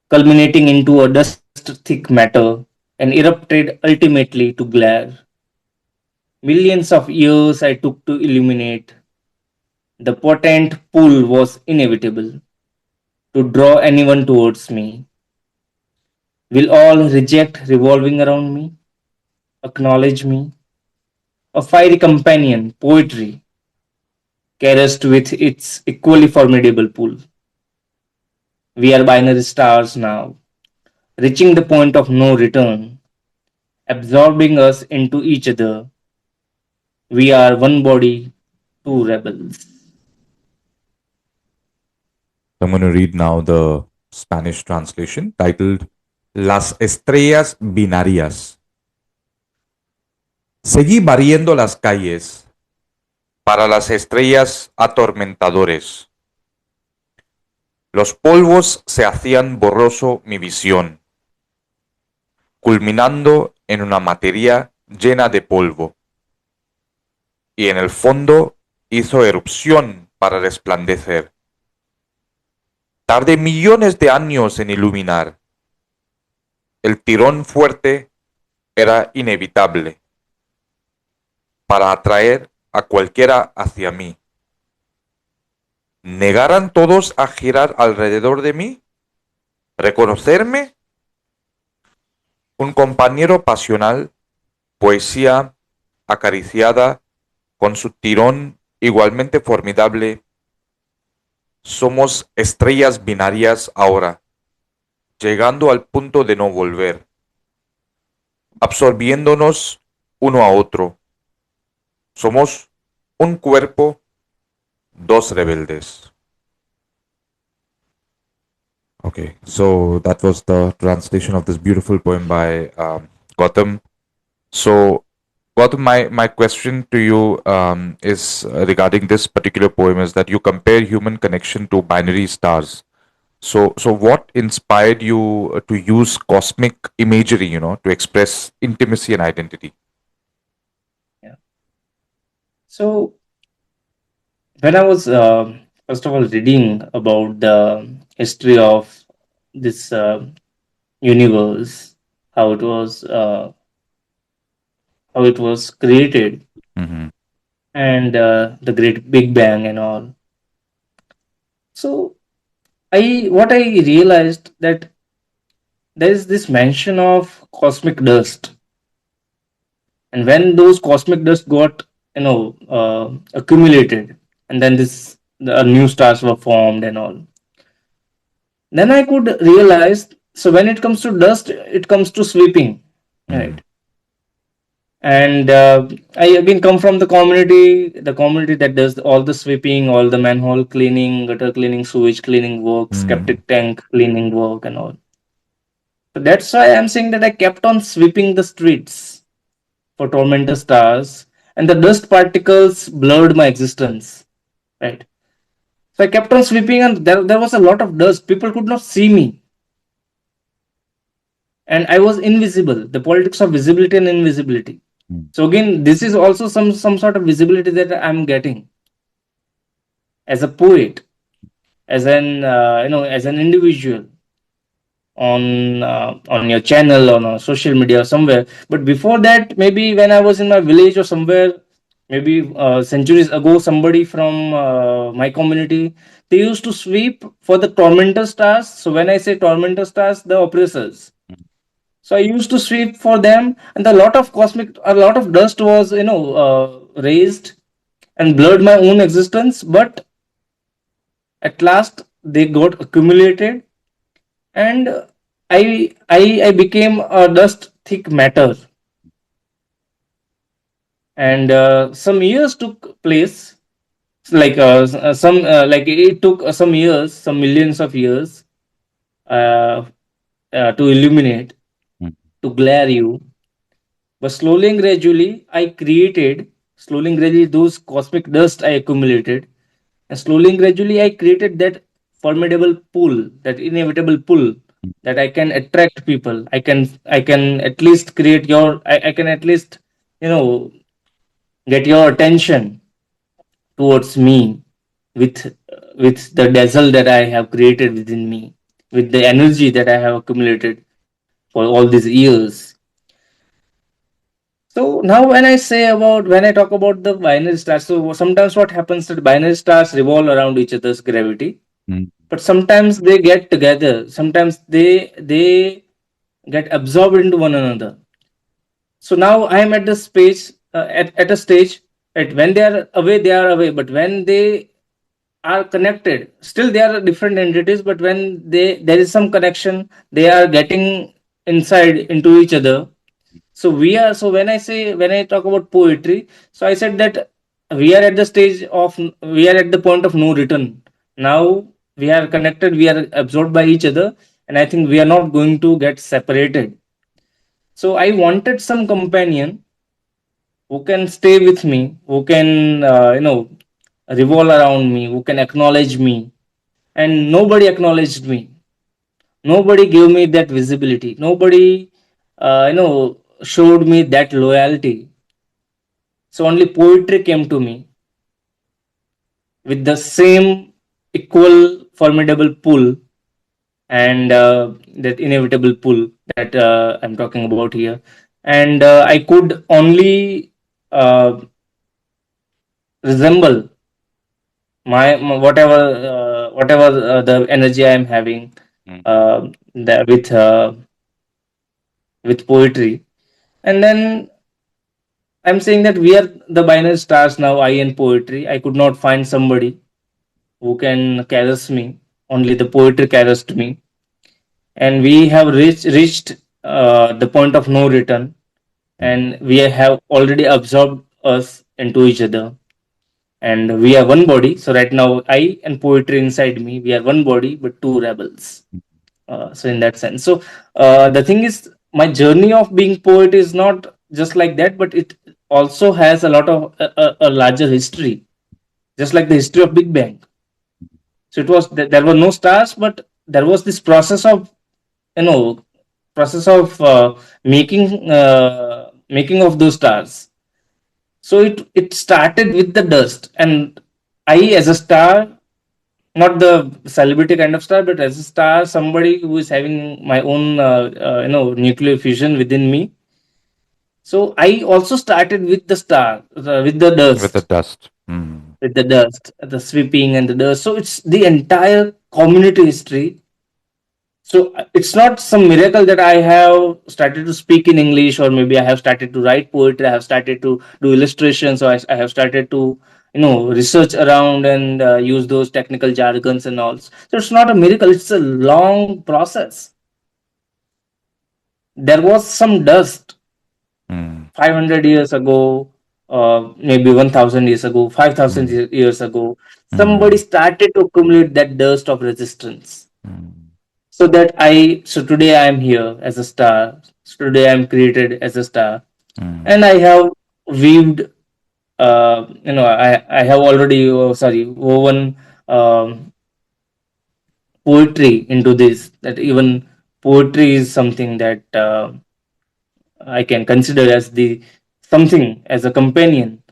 culminating into a dust thick matter, and erupted ultimately to glare. Millions of years I took to illuminate. The potent pull was inevitable to draw anyone towards me. Will all reject revolving around me, acknowledge me? A fiery companion, poetry, caressed with its equally formidable pull. We are binary stars now, reaching the point of no return, absorbing us into each other. We are one body, two rebels. I'm going to read now the Spanish translation titled "Las Estrellas Binarias." Seguí barriendo las calles para las estrellas atormentadores. Los polvos se hacían borroso mi visión, culminando en una materia llena de polvo, y en el fondo hizo erupción para resplandecer. Tardé millones de años en iluminar. El tirón fuerte era inevitable para atraer a cualquiera hacia mí. ¿Negaran todos a girar alrededor de mí? ¿Reconocerme? Un compañero pasional, poesía acariciada con su tirón igualmente formidable. Somos estrellas binarias ahora, llegando al punto de no volver, absorbiéndonos uno a otro. Somos un cuerpo, dos rebeldes. Okay, so that was the translation of this beautiful poem by Gautam. So, Gautam, my question to you is regarding this particular poem is that you compare human connection to binary stars. So what inspired you to use cosmic imagery, to express intimacy and identity? Yeah. So when I was first of all reading about the history of this universe, how it was uh, how it was created, Mm-hmm. and the great Big Bang and all. So I what I realized that there is this mention of cosmic dust, and when those cosmic dust got accumulated, and then the new stars were formed and all, then I could realize. So when it comes to dust, it comes to sweeping, mm, right? And I again come from the community that does all the sweeping, all the manhole cleaning, gutter cleaning, sewage cleaning work, mm, septic tank cleaning work, and all. So that's why I'm saying that I kept on sweeping the streets for tormentor stars, and the dust particles blurred my existence, right? So I kept on sweeping, and there was a lot of dust. People could not see me, and I was invisible. The politics of visibility and invisibility. mm, So again, this is also some sort of visibility that I'm getting as a poet, as an as an individual on your channel, on a social media or somewhere. But before that, maybe when I was in my village or somewhere, maybe centuries ago, somebody from my community, they used to sweep for the tormentor stars. So when I say tormentor stars, the oppressors. So I used to sweep for them, and a lot of dust was raised and blurred my own existence. But at last, they got accumulated, and I became a dust thick matter. And some years took place, like some like it took some years, some millions of years, uh, to illuminate, mm, to glare you. But slowly and gradually, slowly and gradually, those cosmic dust I accumulated, and slowly and gradually, I created that formidable pull, that inevitable pull, that I can attract people. I can at least I can at least, you know, get your attention towards me with the dazzle that I have created within me, with the energy that I have accumulated for all these years. So now when I talk about the binary stars, so sometimes what happens that binary stars revolve around each other's gravity, mm, but sometimes they get together. Sometimes they get absorbed into one another. So now I am at the space at a stage that when they are away, but when they are connected, still they are different entities, but when there is some connection, they are getting inside into each other. So when I talk about poetry, so I said that we are at the point of no return. Now we are connected, we are absorbed by each other, and I think we are not going to get separated. So I wanted some companion who can stay with me, who can revolve around me, who can acknowledge me. And nobody acknowledged me. Nobody gave me that visibility. Nobody showed me that loyalty. So only poetry came to me with the same equal formidable pull, and that inevitable pull that I'm talking about here. And I could only uh, resemble whatever the energy I am having mm, that with poetry. And then I'm saying that we are the binary stars now, I and poetry. I could not find somebody who can caress me. Only the poetry caressed me. And we have reached the point of no return. mm, And we have already absorbed us into each other. And we are one body. So right now, I and poetry inside me, we are one body, but two rebels. So in that sense, so the thing is, my journey of being poet is not just like that, but it also has a lot of a larger history, just like the history of Big Bang. So there were no stars, but there was this you know process of making of those stars. So it started with the dust, and I, as a star, not the celebrity kind of star, but as a star, somebody who is having my own nuclear fusion within me. So I also started with the star, with the with the dust, dust. Mm, the sweeping and the dust. So it's the entire community history So it's not some miracle that I have started to speak in English, or maybe I have started to write poetry, I have started to do illustrations, or I have started to, research around and use those technical jargons and all. So it's not a miracle, it's a long process. There was some dust mm, 500 years ago, maybe 1000 years ago, 5000 mm, years ago. Somebody mm, started to accumulate that dust of resistance. mm, So today I am here as a star. So today I am created as a star, mm, and I have weaved, I have already, woven poetry into this, that even poetry is something that I can consider as the something, as a companion,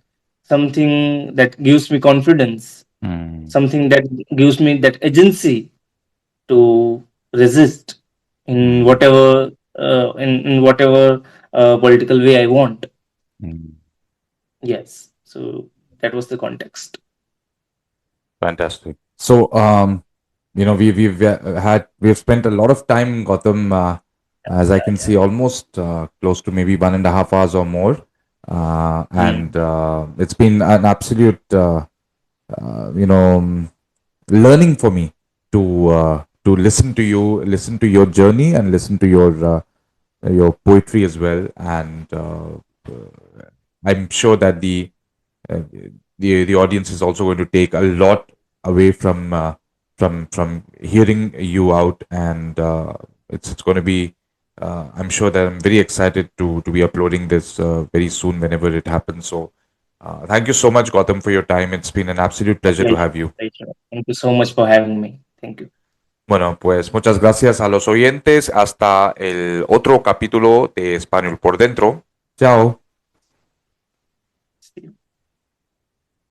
something that gives me confidence, mm, something that gives me that agency to resist in mm, whatever, in whatever political way I want. mm. Yes. So that was the context. Fantastic. So, we've spent a lot of time, Gautam, as I can see, almost close to maybe 1.5 hours or more, Hmm. and it's been an absolute, learning for me to listen to you, listen to your journey, and listen to your poetry as well. And I'm sure that uh, the audience is also going to take a lot away from hearing you out, and it's going to be. I'm sure that I'm very excited to be uploading this very soon whenever it happens. So, thank you so much, Gautam, for your time. It's been an absolute A pleasure to pleasure. have you. Pleasure. Thank you so much for having me. Thank you. Bueno, pues muchas gracias a los oyentes. Hasta el otro capítulo de Español por Dentro. Chao.